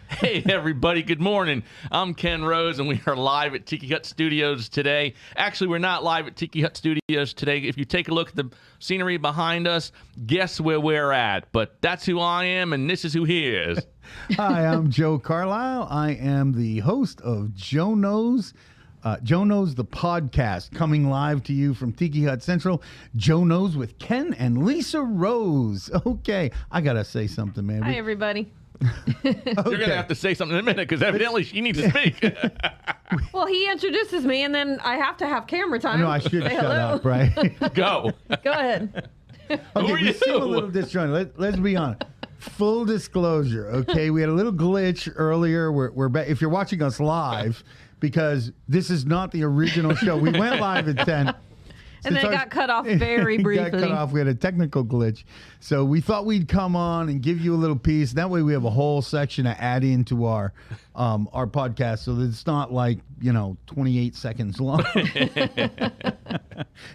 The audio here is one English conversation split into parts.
Hey, everybody. Good morning. I'm Ken Rose, and we are live at Tiki Hut Studios today. Actually, we're not live at Tiki Hut Studios today. If you take a look at the scenery behind us, guess where we're at. But that's who I am, and this is who he is. Hi, I'm Joe Carlisle. I am the host of Joe Knows the podcast, coming live to you from Tiki Hut Central. Joe Knows with Ken and Lisa Rose. Okay, I got to say something, man. Hi, everybody. You're going to have to say something in a minute because evidently she needs to speak. Well, he introduces me, and then I have to have camera time. No, I should Say shut hello. up, right? Go. Go ahead. Okay, are we you? seem a little disjointed. Let's be honest. Full disclosure, okay? We had a little glitch earlier. We're back. If you're watching us live, because this is not the original show. We went live at 10. And then it got cut off very briefly. Got cut off. We had a technical glitch. So we thought we'd come on and give you a little piece. That way we have a whole section to add into our podcast so that it's not like, 28 seconds long.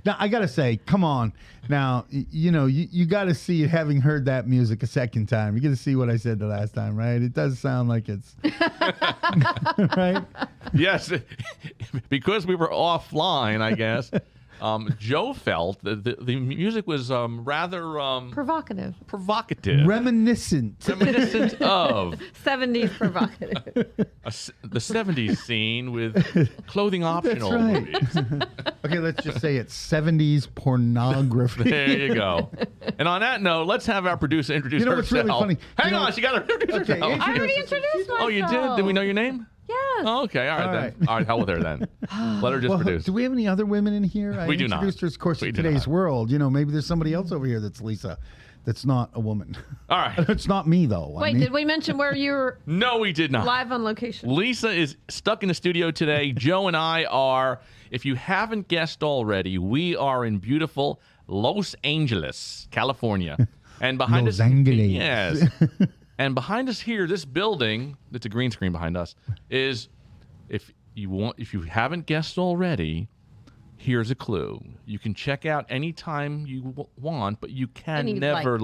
Now, I got to say, come on. Now, you got to see it having heard that music a second time. You got to see what I said the last time, right? It does sound like it's... right? Yes, because we were offline, I guess. Joe felt that the music was rather Provocative. provocative. Reminiscent. Reminiscent of 70s provocative. the 70s scene with clothing optional right. movies. Okay, let's just say it's 70s pornography. There you go. And on that note, let's have our producer introduce You know what's herself. really funny? Hang on, she got to introduce Okay, herself. I already introduced myself. Oh, you did? Did we know your name? Yes. Oh, okay, all right All then. right. All right, hell with her then. Let her just Well, produce. do we have any other women in here? We do not. I introduced her, of course, We in do today's not. world. Maybe there's somebody else over here that's Lisa, that's not a woman. All right. It's not me, though. Wait, did we mention where you were No, we did not. live on location? Lisa is stuck in the studio today. Joe and I are, if you haven't guessed already, we are in beautiful Los Angeles, California. And behind Los us, Angeles. yes. And behind us here, this building, it's a green screen behind us, is if you haven't guessed already, here's a clue. You can check out anytime you want, but you can Any, never.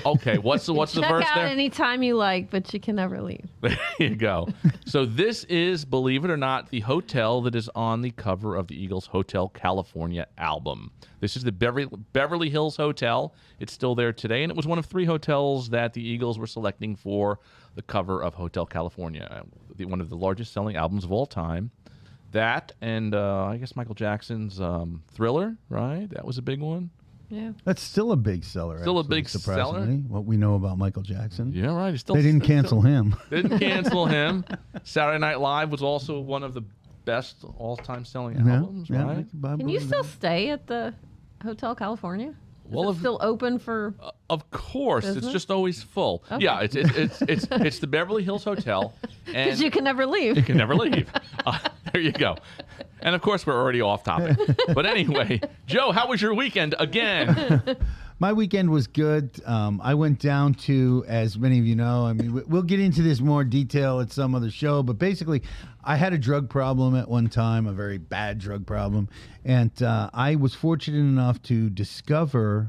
Okay, what's the Check verse out there? anytime you like, but you can never leave. There you go. So this is, believe it or not, the hotel that is on the cover of the Eagles' Hotel California album. This is the Beverly Hills Hotel. It's still there today, and it was one of 3 hotels that the Eagles were selecting for the cover of Hotel California, one of the largest selling albums of all time. That and I guess Michael Jackson's Thriller, right? That was a big one. Yeah. That's still a big seller. Still a actually, big seller? surprisingly, what we know about Michael Jackson. Yeah, right. It's still, They didn't cancel him. Didn't cancel him. Saturday Night Live was also one of the best all-time selling albums, yeah, right? I Can you believe still that. stay at the Hotel California? Well, Is it still open for... Of course, it's Business? just always full. Okay. Yeah, it's the Beverly Hills Hotel, and Because you can never leave. you can never leave. There you go. And of course, we're already off topic. But anyway, Joe, how was your weekend again? My weekend was good. I went down to, as many of you know, I mean, we'll get into this more detail at some other show, but basically, I had a drug problem at one time, a very bad drug problem, and I was fortunate enough to discover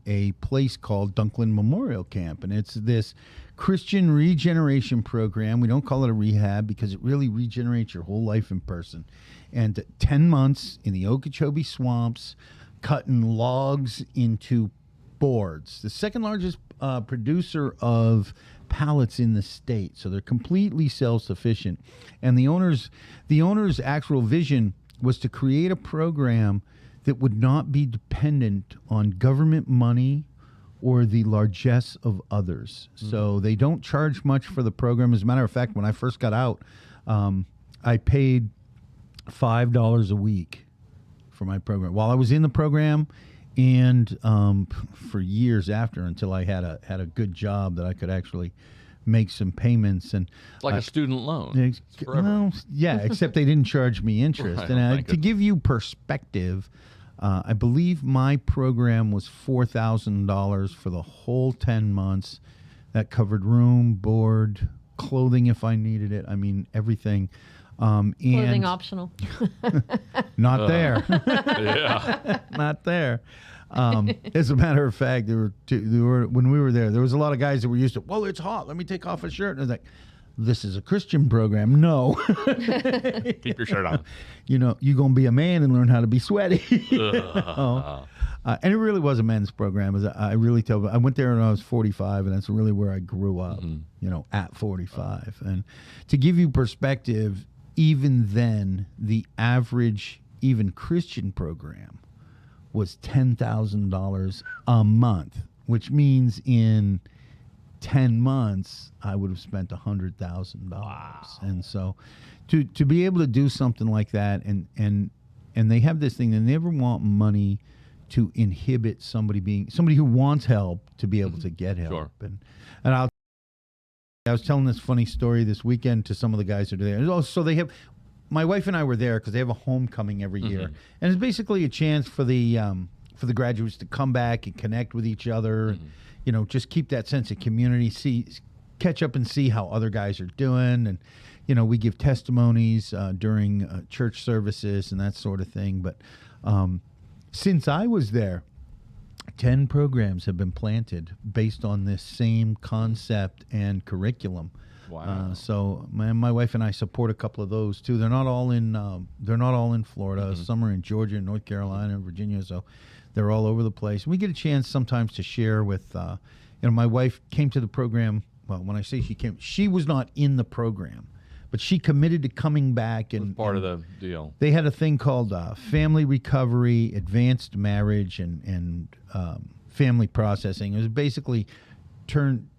a place called Dunklin Memorial Camp, and it's this Christian regeneration program. We don't call it a rehab because it really regenerates your whole life in person. And 10 months in the Okeechobee swamps, cutting logs into boards. The second largest producer of pallets in the state, so they're completely self-sufficient. And the owner's actual vision was to create a program that would not be dependent on government money or the largesse of others. So they don't charge much for the program. As a matter of fact, when I first got out, I paid $5 a week for my program while I was in the program, and for years after, until I had a good job that I could actually make some payments. And Like a student loan. It's forever. well, yeah, except they didn't charge me interest. Right, And thank to give you perspective, I believe my program was $4,000 for the whole 10 months. That covered room, board, clothing if I needed it. I mean, everything. Clothing And optional. not there. Yeah. Not there. As a matter of fact, when we were there was a lot of guys that were used to, well, it's hot, let me take off a shirt. And I was like, this is a Christian program. No. Keep your shirt on. You're going to be a man and learn how to be sweaty. And it really was a men's program. I really tell. I went there when I was 45, and that's really where I grew up, at 45. And to give you perspective, even then, the average, even Christian program was $10,000 a month, which means in 10 months, I would have spent $100,000. Wow. And so to be able to do something like that, and they have this thing, they never want money to inhibit somebody who wants help to be able to get help. Sure. And I was telling this funny story this weekend to some of the guys that are there. So they have, my wife and I were there because they have a homecoming every year, and it's basically a chance for the graduates to come back and connect with each other, and just keep that sense of community, catch up and see how other guys are doing, and we give testimonies during church services and that sort of thing. But since I was there, 10 programs have been planted based on this same concept and curriculum. Wow. So my wife and I support a couple of those too. They're not all in Florida. Some are in Georgia, North Carolina, Virginia. So they're all over the place. We get a chance sometimes to share with. My wife came to the program. Well, when I say she came, she was not in the program, but she committed to coming back and part of the deal. They had a thing called family recovery, advanced marriage, and family processing. It was basically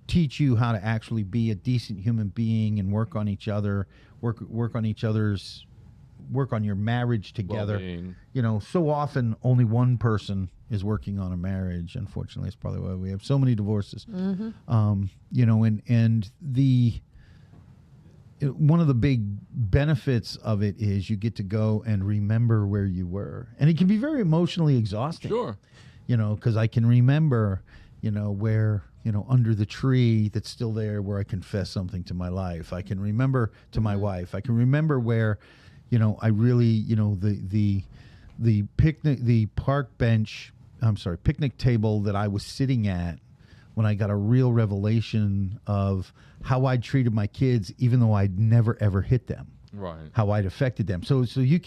teach you how to actually be a decent human being and work on each other, work on your marriage together. Well-being. So often only one person is working on a marriage. Unfortunately, it's probably why we have so many divorces. And one of the big benefits of it is you get to go and remember where you were. And it can be very emotionally exhausting. Sure. Because I can remember, where, under the tree that's still there where I confess something to my life. I can remember to my wife. I can remember where, I really, the picnic table that I was sitting at when I got a real revelation of how I'd treated my kids, even though I'd never, ever hit them. Right. How I'd affected them. So you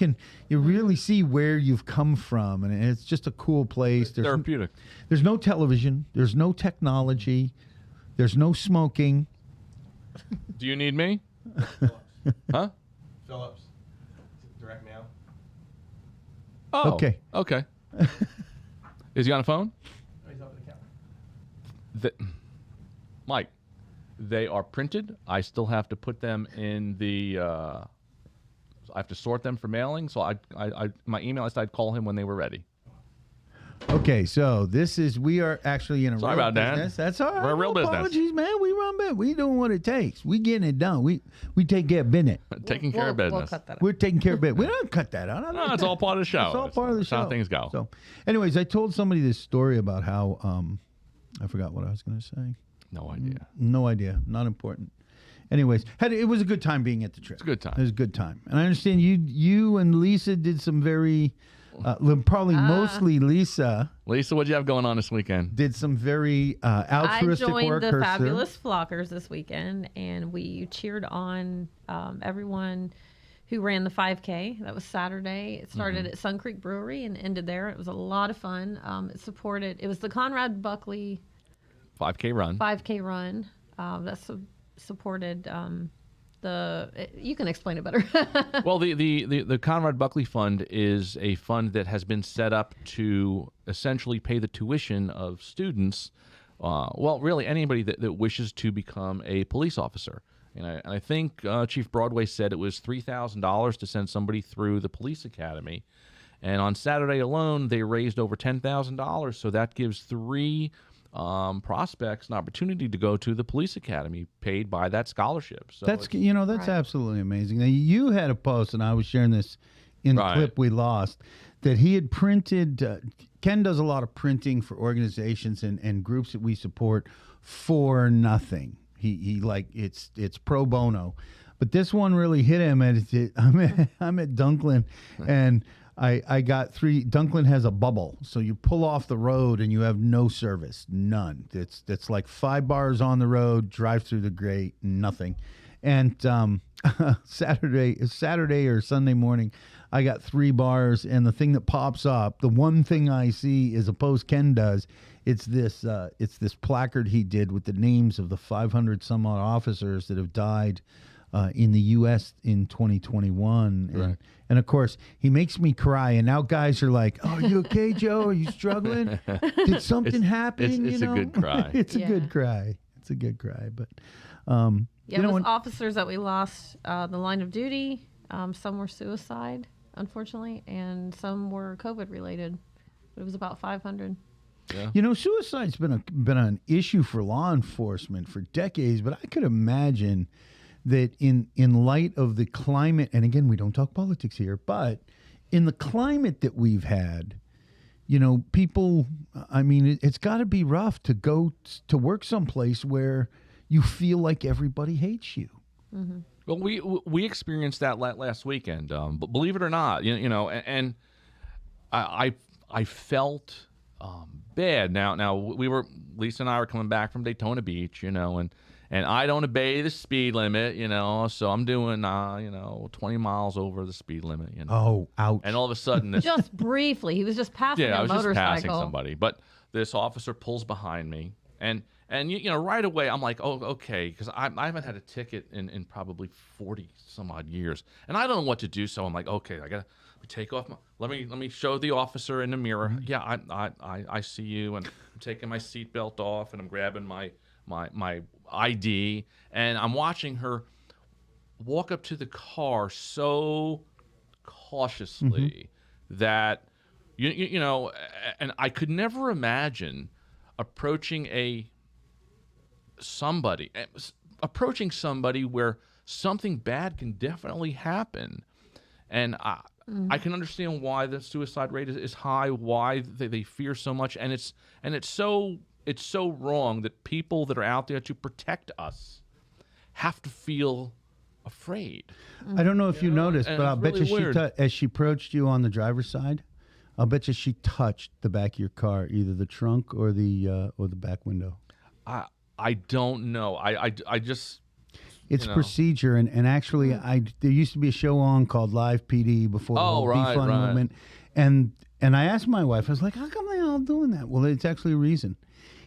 really see where you've come from, and it's just a cool place. There's therapeutic. There's no television. There's no technology. There's no smoking. Do you need me? Huh? Phillips. Direct mail. Oh. Okay. Is he on the phone? Oh, he's up at the counter. Mike, they are printed. I still have to put them in the. I have to sort them for mailing. So my email. I said I'd call him when they were ready. Okay, so we are actually in a Sorry real about that. business. That's all right. We're a real business. Apologies, man. We run business. We doing what it takes. We getting it done. We take care of business. Taking care of business. We'll cut that out. We're taking care of business. We don't cut that out. No, it's all part of the show. It's all part of the That's show. how things go. So, anyways, I told somebody this story about how I forgot what I was going to say. No idea. No idea. Not important. Anyways, it was a good time being at the trip. It's a good time. It was a good time. And I understand you and Lisa did some very, probably mostly Lisa. Lisa, what'd you have going on this weekend? Did some very altruistic I work. joined the Fabulous Flockers this weekend, and we cheered on everyone who ran the 5K. That was Saturday. It started at Sun Creek Brewery and ended there. It was a lot of fun. It was the Conrad Buckley 5K run. 5K run. That's supported you can explain it better. Well, the Conrad Buckley Fund is a fund that has been set up to essentially pay the tuition of students. Really anybody that wishes to become a police officer. And I think Chief Broadway said it was $3,000 to send somebody through the police academy. And on Saturday alone, they raised over $10,000. So that gives three prospects an opportunity to go to the police academy paid by that scholarship. So that's Right. absolutely amazing. Now, you had a post, and I was sharing this in the clip we lost, that he had printed. Ken does a lot of printing for organizations and groups that we support for nothing. He it's pro bono, but this one really hit him. I'm at Dunklin, and I got 3. Dunklin has a bubble, so you pull off the road and you have no service, none. It's like 5 bars on the road, drive through the grate, nothing. And Saturday or Sunday morning, I got 3 bars, and the thing that pops up, the one thing I see is a post Ken does. It's this placard he did with the names of the 500 some odd officers that have died in the U.S. in 2021. Right. And of course, he makes me cry. And now guys are like, "Oh, are you okay, Joe? Are you struggling? Did something happen?" It's a good cry. It's a Yeah. good cry. It's a good cry. But Yeah, those officers that we lost the line of duty, some were suicide, unfortunately, and some were COVID related. It was about 500. Yeah. Suicide's been an issue for law enforcement for decades, but I could imagine that in light of the climate, and again, we don't talk politics here, but in the climate that we've had, people, I mean, it's got to be rough to go to work someplace where you feel like everybody hates you. Mm-hmm. Well, we experienced that last weekend. But believe it or not, and I felt bad. Now Lisa and I were coming back from Daytona Beach, and I don't obey the speed limit, so I'm doing 20 miles over the speed limit, Oh, ouch! And all of a sudden, this Just briefly, he was just passing I a was just motorcycle. passing somebody, but this officer pulls behind me, and right away I'm like, oh, okay, because I haven't had a ticket in probably 40 some odd years, and I don't know what to do. So I'm like, okay, I gotta take off my. Let me show the officer in the mirror. Mm-hmm. Yeah, I see you, and I'm taking my seatbelt off, and I'm grabbing my ID, and I'm watching her walk up to the car so cautiously that and I could never imagine approaching somebody where something bad can definitely happen, and I can understand why the suicide rate is high, why they fear so much, and it's so wrong that people that are out there to protect us have to feel afraid. I don't know if you noticed, and but it's I'll bet really you weird. as she approached you on the driver's side, I'll bet you she touched the back of your car, either the trunk or the back window. I don't know. I just It's procedure, and actually, there used to be a show on called Live PD before the whole defund movement, and I asked my wife, I was like, how come they all doing that? Well, it's actually a reason.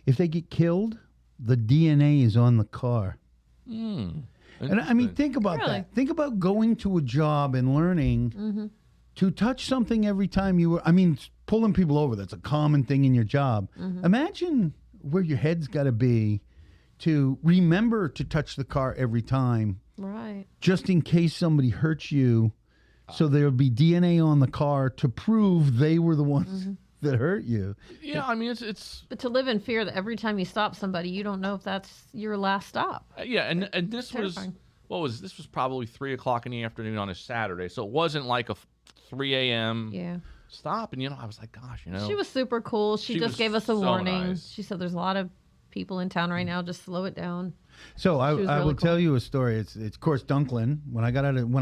If they get killed, the DNA is on the car. And I mean, think about Really? that. Think about going to a job and learning to touch something every time you were. I mean, pulling people over, that's a common thing in your job. Imagine where your head's got to be to remember to touch the car every time, Right. just in case somebody hurts you. So there'll be DNA on the car to prove they were the ones that hurt you. Yeah, I mean it's But to live in fear that every time you stop somebody, you don't know if that's your last stop. yeah, and this was Terrifying. this was probably 3:00 in the afternoon on a Saturday, so it wasn't like a 3 a.m. Yeah. stop. And I was like, gosh, She was super cool. She She just was gave us a so warning. nice. She said there's a lot of people in town right now. Just slow it down. So I She was will really tell cool. you a story. It's of course Dunklin. When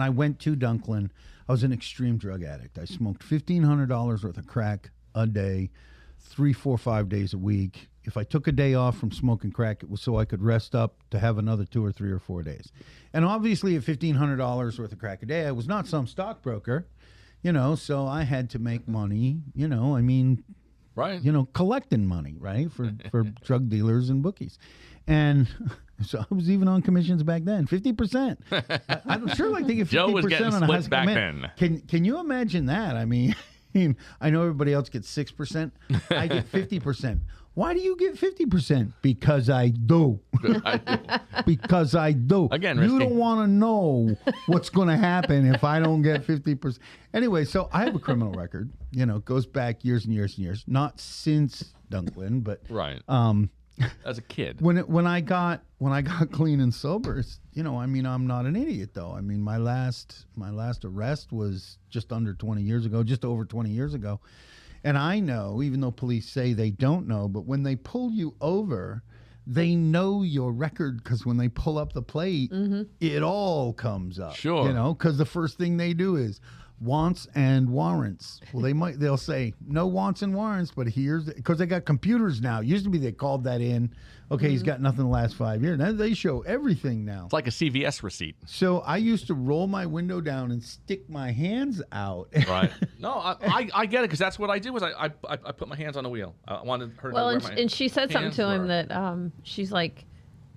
I went to Dunklin, I was an extreme drug addict. I smoked $1,500 worth of crack a day, 3, 4, 5 days a week. If I took a day off from smoking crack, it was so I could rest up to have another 2 or 3 or 4 days. And obviously, at $1,500 worth of crack a day, I was not some stockbroker, so I had to make money. I mean, right. collecting money, right, for drug dealers and bookies. And so I was even on commissions back then, 50%. I'm sure like they get 50% Joe was getting on a split high back commit. then. Can you imagine that? I mean, I know everybody else gets 6%. I get 50%. Why do you get 50%? Because I do. Because I do. Again, you risky. don't want to know what's going to happen if I don't get 50%. Anyway, so I have a criminal record. It goes back years and years and years. Not since Dunklin, but Right. As a kid. when I got clean and sober, I'm not an idiot though. I mean, my last arrest was just under 20 years ago, just over 20 years ago. And I know, even though police say they don't know, but when they pull you over, they know your record because when they pull up the plate, it all comes up. Sure. Because the first thing they do is, wants and warrants. Well, they'll say no wants and warrants, but here's because they got computers now. Used to be they called that in. Okay, he's got nothing the last 5 years. Now they show everything now. It's like a CVS receipt. So I used to roll my window down and stick my hands out. Right. No, I get it because that's what I did. Was I put my hands on the wheel. I wanted her. Well, to know where my and she said something hands to him were. that she's like,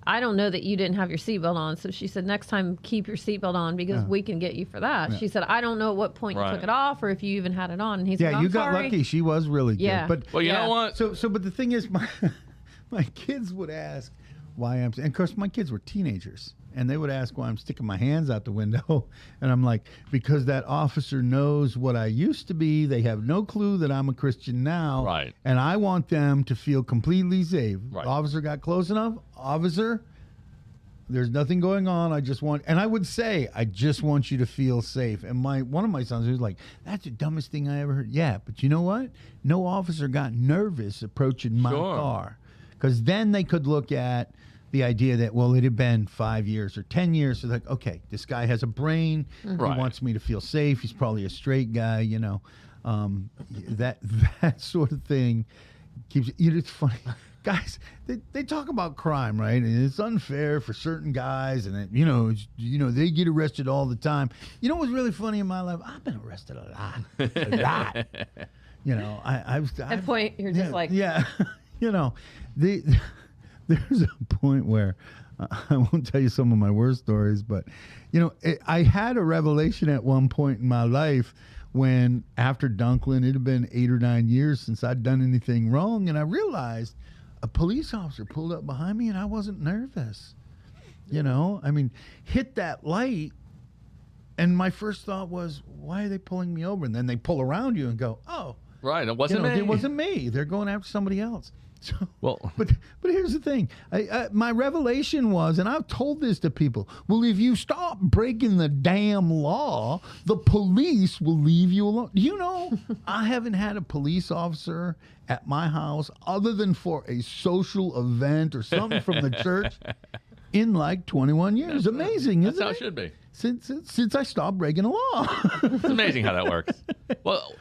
I don't know that you didn't have your seatbelt on. So she said, next time keep your seatbelt on because we can get you for that. She said, I don't know at what point you Right. took it off or if you even had it on. And he's like, Yeah, I'm you got sorry. lucky. She was really good. Yeah. But Well, you Yeah. know what? but the thing is, my kids would ask why and of course my kids were teenagers, and they would ask why I'm sticking my hands out the window, and I'm like, because that officer knows what I used to be. They have no clue that I'm a Christian now, Right. And I want them to feel completely safe. Right. Officer got close enough. Officer, there's nothing going on. I just want you to feel safe. And one of my sons was like, that's the dumbest thing I ever heard. Yeah, but you know what? No officer got nervous approaching my Sure. car, because then they could look at the idea that, well, it had been 5 years or 10 years. So like, okay, this guy has a brain. Right. He wants me to feel safe. He's probably a straight guy, that sort of thing keeps. It's funny. Guys, they talk about crime, right? And it's unfair for certain guys, and they get arrested all the time. You know what's really funny in my life? I've been arrested a lot. At At point, you're just like, yeah, there's a point where I won't tell you some of my worst stories, but I had a revelation at one point in my life when, after Dunklin, it had been 8 or 9 years since I'd done anything wrong, and I realized a police officer pulled up behind me and I wasn't nervous. Hit that light, and my first thought was, why are they pulling me over? And then they pull around you and go, oh, Right. It wasn't me. it wasn't me. They're going after somebody else. So, Well, but here's the thing. My revelation was, and I've told this to people, well, if you stop breaking the damn law, the police will leave you alone. I haven't had a police officer at my house other than for a social event or something from the church in like 21 years. Amazing, that's isn't how it? it should be. Since I stopped breaking a law. It's amazing how that works. Well,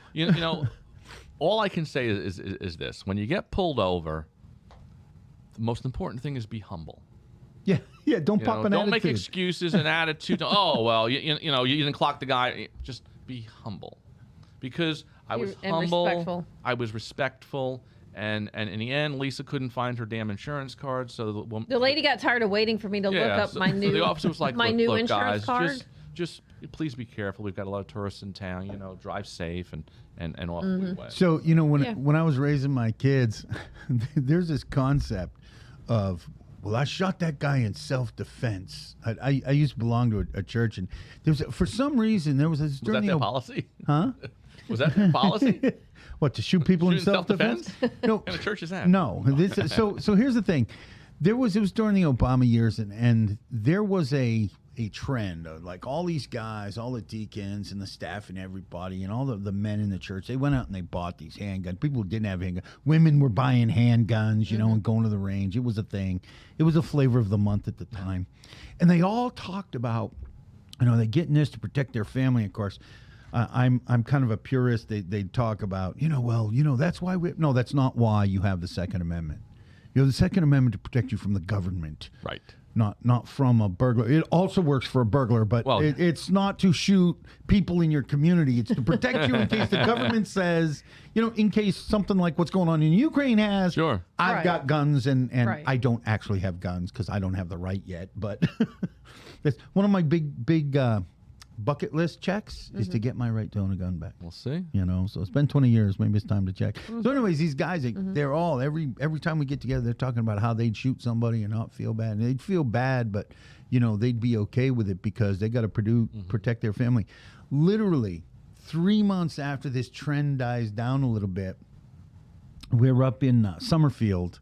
all I can say is this: when you get pulled over, the most important thing is be humble. Yeah. Don't pop an Don't attitude. make excuses and attitude. Oh well, you didn't clock the guy. Just be humble, because I was And humble. respectful. I was respectful, and in the end, Lisa couldn't find her damn insurance card. So the woman, the lady got tired of waiting for me to look up so, my so new the officer was like, my look, new look, insurance guys, card. just please be careful. We've got a lot of tourists in town. Drive safe and off we went. So when Yeah. when I was raising my kids, there's this concept of, well, I shot that guy in self-defense. I used to belong to a church, and for some reason there was this Was that during their the policy? huh? Was that their policy? What, to shoot people in Shoot in self-defense? self-defense? No, What kind of church is that? no. So here's the thing. It was during the Obama years, and there was a trend of, like, all these guys, all the deacons and the staff and everybody and all the men in the church, they went out and they bought these handguns. People who didn't have handguns. Women were buying handguns, and going to the range. It was a thing. It was a flavor of the month at the time. And they all talked about, they get in this to protect their family, of course. I'm kind of a purist. They talk about, that's why no, that's not why you have the Second Amendment. You have the Second Amendment to protect you from the government. Right. Not from a burglar. It also works for a burglar, but Well- it's not to shoot people in your community. It's to protect you in case the government says, in case something like what's going on in Ukraine has. Sure. I've Right. got guns, and Right. I don't actually have guns because I don't have the right yet. But that's one of my big bucket list checks is to get my right to own a gun back. We'll see. So it's been 20 years. Maybe it's time to check. So anyways, these guys, they're all, every time we get together, they're talking about how they'd shoot somebody and not feel bad. And they'd feel bad, but, they'd be okay with it because they got to protect their family. Literally 3 months after this trend dies down a little bit, we're up in Summerfield.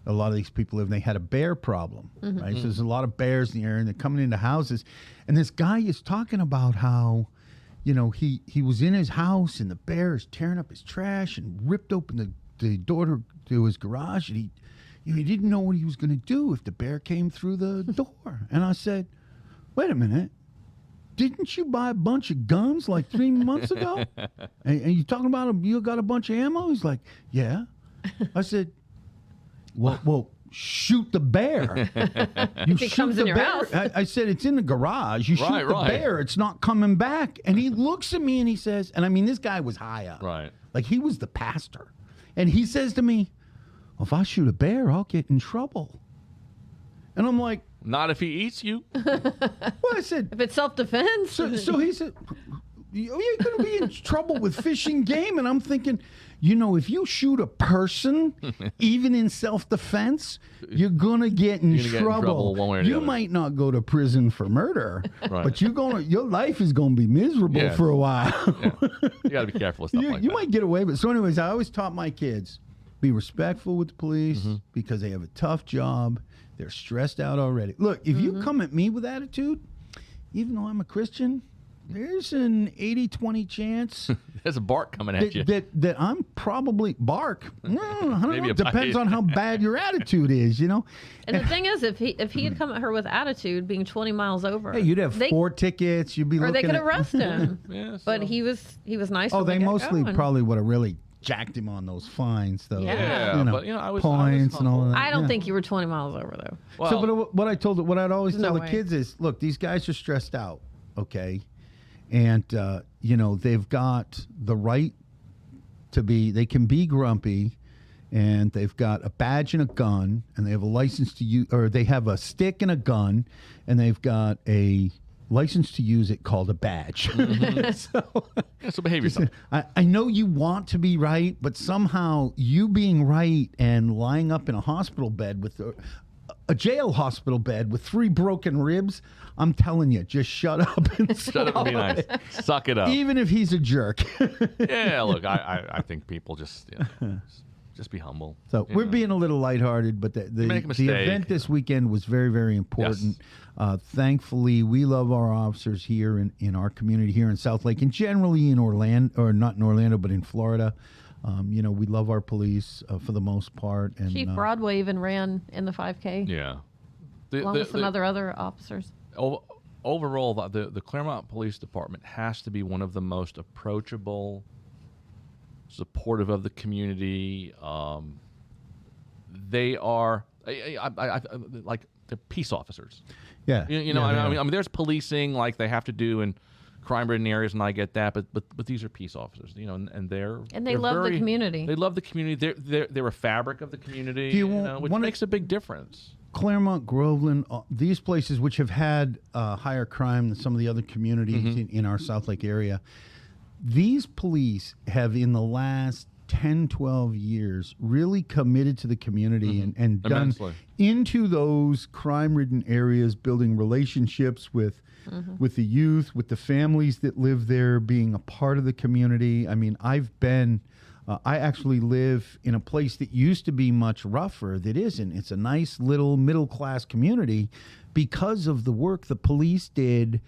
A lot of these people live, and they had a bear problem, right? So there's a lot of bears in the area, and they're coming into houses. And this guy is talking about how, he was in his house, and the bear is tearing up his trash and ripped open the door to his garage, and he didn't know what he was going to do if the bear came through the door. And I said, wait a minute. didn't you buy a bunch of guns like 3 months ago? And you talking about you got a bunch of ammo? He's like, yeah. I said, well, shoot the bear. You If it comes in your bear. house. I said, it's in the garage. You shoot the bear. It's not coming back. And he looks at me and he says, and I mean, this guy was high up. Right. Like he was the pastor. And he says to me, well, if I shoot a bear, I'll get in trouble. And I'm like, not if he eats you. well, I said, If it's self-defense. so he said, you're going to be in trouble with fish and game. And I'm thinking, you know, if you shoot a person, even in self-defense, you're going to get in trouble. one way or the You other. might not go to prison for murder, Right. but your life is going to be miserable Yeah. for a while. Yeah. You got to be careful with stuff like You that. might get away with it. So anyways, I always taught my kids, be respectful with the police Mm-hmm. because they have a tough job. They're stressed out already. Look, if you come at me with attitude, even though I'm a Christian, there's an 80-20 chance There's a bark coming at you. that I'm probably bark. I don't Maybe know. a Depends bite. on how bad your attitude is, you know. And the thing is, if he had come at her with attitude, being 20 miles over, Hey, you'd have 4 tickets. You'd be or they looking could at, arrest him. Yeah, so- But he was nice. Oh, from the they mostly get-go, and probably would have really jacked him on those fines, though. Yeah. You know, but I was points and all of humble. that. I don't yeah. think you were 20 miles over though. Well, So, but what I'd always There's tell no the way. kids is, look, these guys are stressed out, okay, and they've got the right to be. They can be grumpy, and they've got a badge and a gun, and they have a license to use, or they have a stick and a gun, and they've got a license to use it called a badge. so behave yourself. I know you want to be right, but somehow you being right and lying up in a hospital bed with a jail hospital bed with 3 broken ribs, I'm telling you, just shut up and Shut up and be nice. Suck it up. even if he's a jerk. Yeah, look, I think people just just be humble. So you we're know. being a little lighthearted, but the make a mistake, event this weekend was very, very important. Yes. Thankfully, we love our officers here in our community here in South Lake, and generally in Orlando, or not in Orlando, but in Florida. We love our police for the most part. And Chief Broadway even ran in the 5K Yeah. along with some other officers. Overall, the Claremont Police Department has to be one of the most approachable, supportive of the community. They are like they're peace officers. Yeah, I mean, there's policing like they have to do in crime-ridden areas, and I get that, but these are peace officers, and they they're love the community. They love the community. They're a fabric of the community, Do you want- which wanna- makes a big difference. Claremont, Groveland, these places which have had higher crime than some of the other communities in our South Lake area, these police have in the last 10, 12 years really committed to the community and done Immensely. into those crime-ridden areas, building relationships with the youth, with the families that live there, being a part of the community. I mean, I actually live in a place that used to be much rougher that isn't. It's a nice little middle-class community because of the work the police did,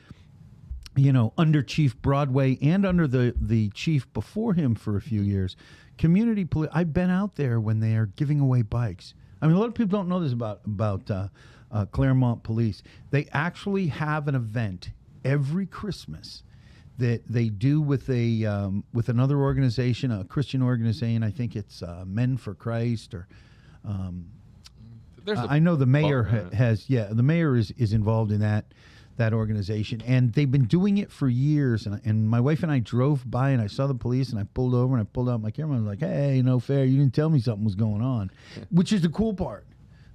under Chief Broadway and under the chief before him for a few years. Community police, I've been out there when they are giving away bikes. I mean, a lot of people don't know this about Claremont Police. They actually have an event every Christmas that they do with another organization, a Christian organization. I think it's Men for Christ, or I know the mayor has. Yeah, the mayor is involved in that organization, and they've been doing it for years. And my wife and I drove by, and I saw the police, and I pulled over, and I pulled out my camera. I was like, "Hey, no fair! You didn't tell me something was going on," which is the cool part.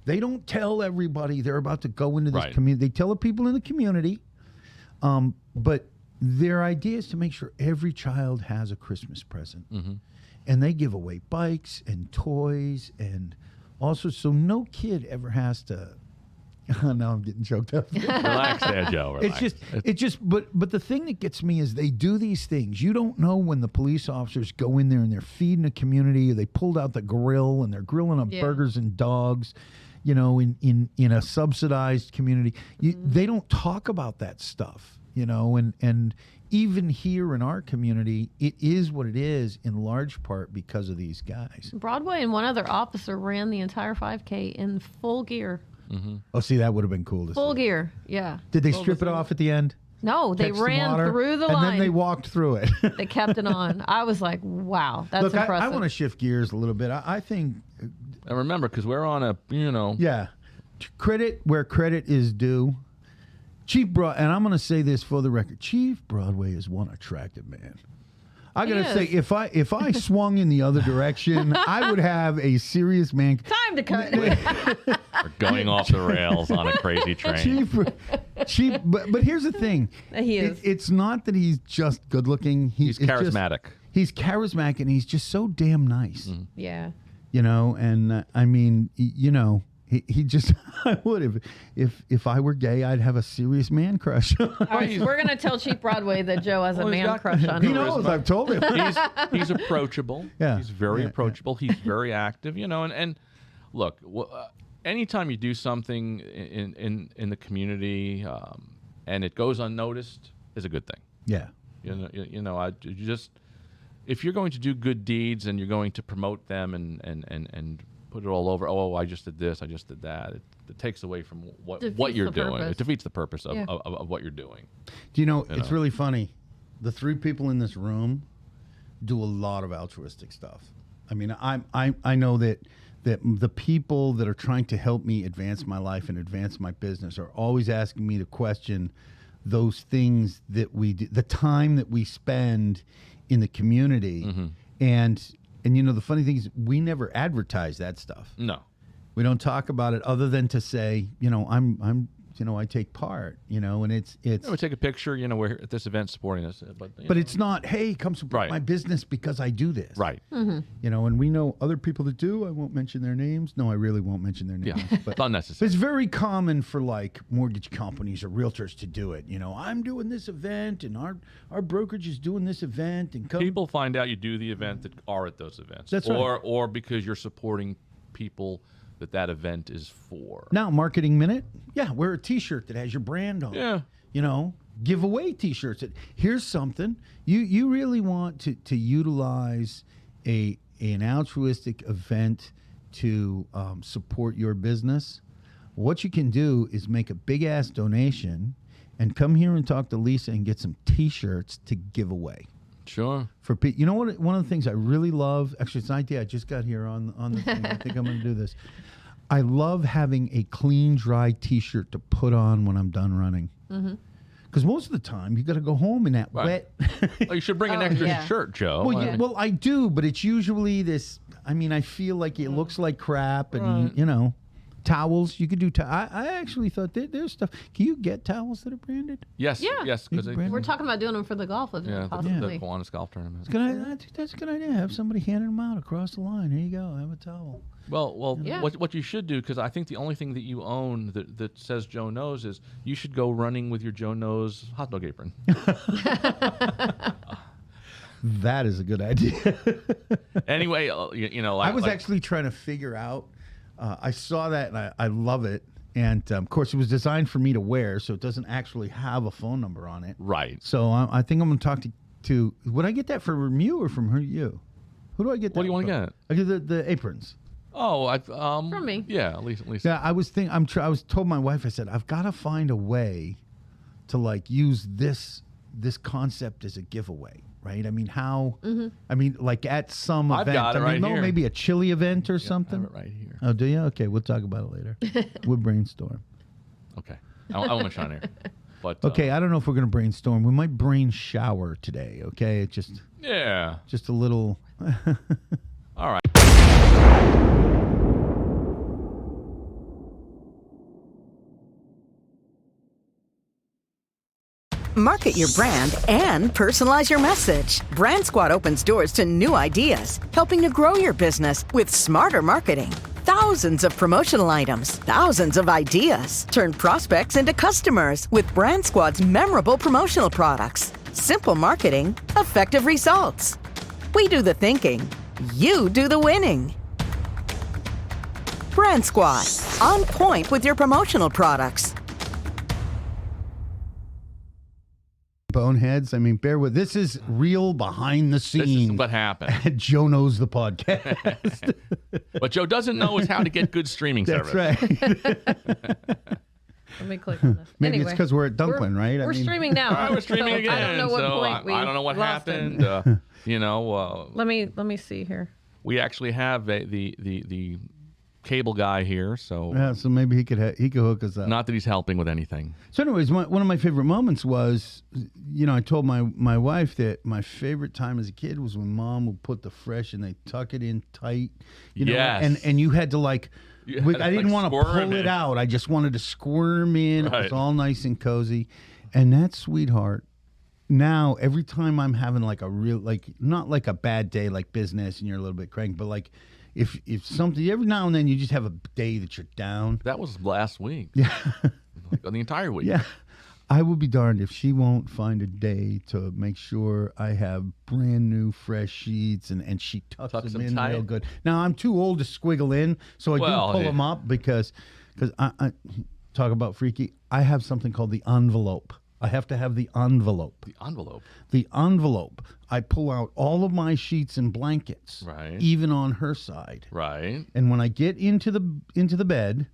They don't tell everybody they're about to go into this Right. community. They tell the people in the community, but their idea is to make sure every child has a Christmas present. And they give away bikes and toys and also, so no kid ever has to. Now I'm getting choked up. Relax there, Joe. Relax. It's just, but the thing that gets me is they do these things. You don't know when the police officers go in there and they're feeding the community. They pulled out the grill and they're grilling up burgers and dogs, in a subsidized community. They don't talk about that stuff, and even here in our community, it is what it is in large part because of these guys. Broadway and one other officer ran the entire 5K in full gear. Oh, see, that would have been cool to Full see. gear, yeah. Did they strip it off at the end? No, they catch some ran water, through the and line. then they walked through it. They kept it on. I was like, wow, that's Look, impressive. I want to shift gears a little bit. I think, And remember, because we're on a, yeah, credit where credit is due. And I'm going to say this for the record. Chief Broadway is one attractive man. I got to say, if I swung in the other direction, I would have a serious man. Time to cut. we're going off the rails on a crazy train. Chief, but here's the thing. He is. It's not that he's just good looking. He's charismatic. He's charismatic, and he's just so damn nice. Yeah. And I mean, he just, I would, if I were gay, I'd have a serious man crush. All right, we're going to tell Chief Broadway that Joe has a Well, he's man got- crush on He him. knows, I've told him. He's approachable. Yeah. He's very Yeah, approachable. He's very active, and look, anytime you do something in the community and it goes unnoticed is a good thing. Yeah. If you're going to do good deeds and you're going to promote them and put it all over, I just did this, I just did that, it takes away from what you're the doing. purpose. It defeats the purpose Yeah. of what you're doing. Do you know, it's really funny. The three people in this room do a lot of altruistic stuff. I mean, I know that the people that are trying to help me advance my life and advance my business are always asking me to question those things that we do, the time that we spend in the community. And the funny thing is we never advertise that stuff. No. We don't talk about it other than to say, I'm I take part, and it's We take a picture, we're at this event supporting this, but it's not, hey, come support Right. my business because I do this. right. And we know other people that do. I won't mention their names. No, I really won't mention their names. Yeah, But it's unnecessary. it's very common for like mortgage companies or realtors to do it. I'm doing this event and our brokerage is doing this event and come. People find out you do the event that are at those events. That's right. Or because you're supporting people that event is for. Now, Marketing Minute. Yeah, wear a T-shirt that has your brand on. Yeah. Give away T-shirts. Here's something. You really want to utilize an altruistic event to support your business. What you can do is make a big-ass donation and come here and talk to Lisa and get some T-shirts to give away. Sure. For people, what? One of the things I really love, actually, it's an idea I just got here on the thing. I think I'm going to do this. I love having a clean, dry T-shirt to put on when I'm done running. Because most of the time, you got to go home in that wet. Oh, you should bring an extra shirt, Joe. Well, I do, but it's usually this. I mean, I feel like it looks like crap, and towels. You could do. I actually thought there's stuff. Can you get towels that are branded? Yes. Yeah. Yes. Because We're talking about doing them for the golf event, the possibly. Kiwanis golf tournament. I think that's a good idea. Have somebody handing them out across the line. Here you go. Have a towel. Well, Yeah. what you should do, because I think the only thing that you own that says Joe Knows is you should go running with your Joe Knows hot dog apron. That is a good idea. Anyway, I was actually trying to figure out. I saw that and I love it. And of course, it was designed for me to wear, so it doesn't actually have a phone number on it. right. So I think I'm going to talk to. Would I get that from you or from you? Who do I get? What do you want to from? get? I get the aprons. Oh, From me. Yeah, at least. Yeah, I was I was told my wife. I said I've got to find a way to like use this concept as a giveaway. Right? I mean, how? I mean, like at some I've event. got it right here. Maybe a chili event or I something. have it right here. Oh, do you? Okay, we'll talk about it later. We'll brainstorm. Okay. I want to shine here. But Okay, I don't know if we're going to brainstorm. We might brain shower today, okay? It's just Yeah. a little. All right. Market your brand and personalize your message. Brand Squad opens doors to new ideas, helping to grow your business with smarter marketing. Thousands of promotional items, thousands of ideas. Turn prospects into customers with Brand Squad's memorable promotional products. Simple marketing, effective results. We do the thinking, you do the winning. Brand Squad, on point with your promotional products. Boneheads. I mean, bear with. This is real behind the This is scenes. what happened. Joe Knows the podcast. What Joe doesn't know is how to get good streaming That's service. right. Let me click on this. Maybe anyway, it's because we're at Dunklin, right? We're streaming now. All right, we're streaming So again. I don't know what so point we I don't know what lost him. happened. Let me see here. We actually have the cable guy here, so Yeah, so maybe he could hook us up. not that he's helping with anything. So, anyways, one of my favorite moments was, I told my wife that my favorite time as a kid was when Mom would put the fresh and they tuck it in tight. Yes. And you had to like. You had to, I didn't want to squirm pull it in. out. I just wanted to squirm in. It Right. was all nice and cozy, and that sweetheart. Now, every time I'm having like a real, not like a bad day, like business, and you're a little bit cranky, but like if something, every now and then you just have a day that you're down. That was last week. Yeah. The entire week. Yeah. I would be darned if she won't find a day to make sure I have brand new fresh sheets and she tucks them in tight. real good. Now, I'm too old to squiggle in, so I do pull them up because I talk about freaky. I have something called the envelope. I have to have the envelope. The envelope. The envelope. I pull out all of my sheets and blankets, Right. even on her side. Right. And when I get into the bed,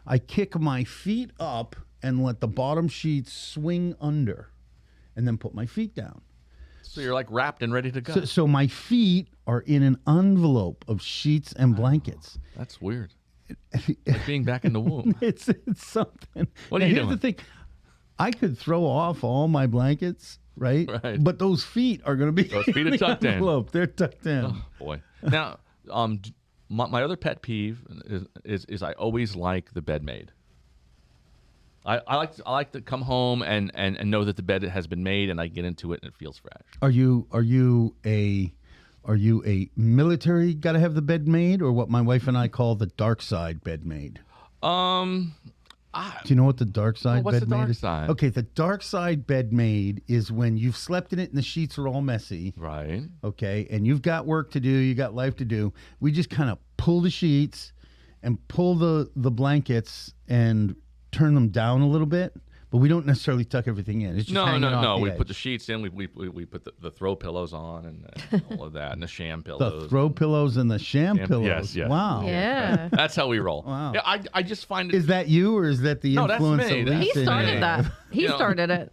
I kick my feet up and let the bottom sheets swing under, and then put my feet down. So you're like wrapped and ready to go. So my feet are in an envelope of sheets and blankets. That's weird. Like being back in the womb. It's something. What are Now, you here's doing? the thing. I could throw off all my blankets, right? Right. But those feet are going to be Those feet are in the tucked in. envelope. They're tucked in. Oh, boy. Now, my other pet peeve is I always like the bed made. I like to come home and know that the bed has been made and I get into it and it feels fresh. Are you a military got to have the bed made, or what my wife and I call the dark side bed made? Do you know what the dark side what's bed the made dark is? side? Okay, the dark side bed made is when you've slept in it and the sheets are all messy. Right. Okay, and you've got work to do, you got life to do. We just kind of pull the sheets and pull the blankets and turn them down a little bit, but we don't necessarily tuck everything in. It's just hanging off the We edge. put the sheets in. We put the throw pillows on and all of that, and the sham pillows. The throw pillows and the sham pillows. yes. Wow. Yeah. That's how we roll. Wow. Yeah, I just find it Is that you, or is that the No, that's influence me. of That's Lisa? He started that. He You know, started it.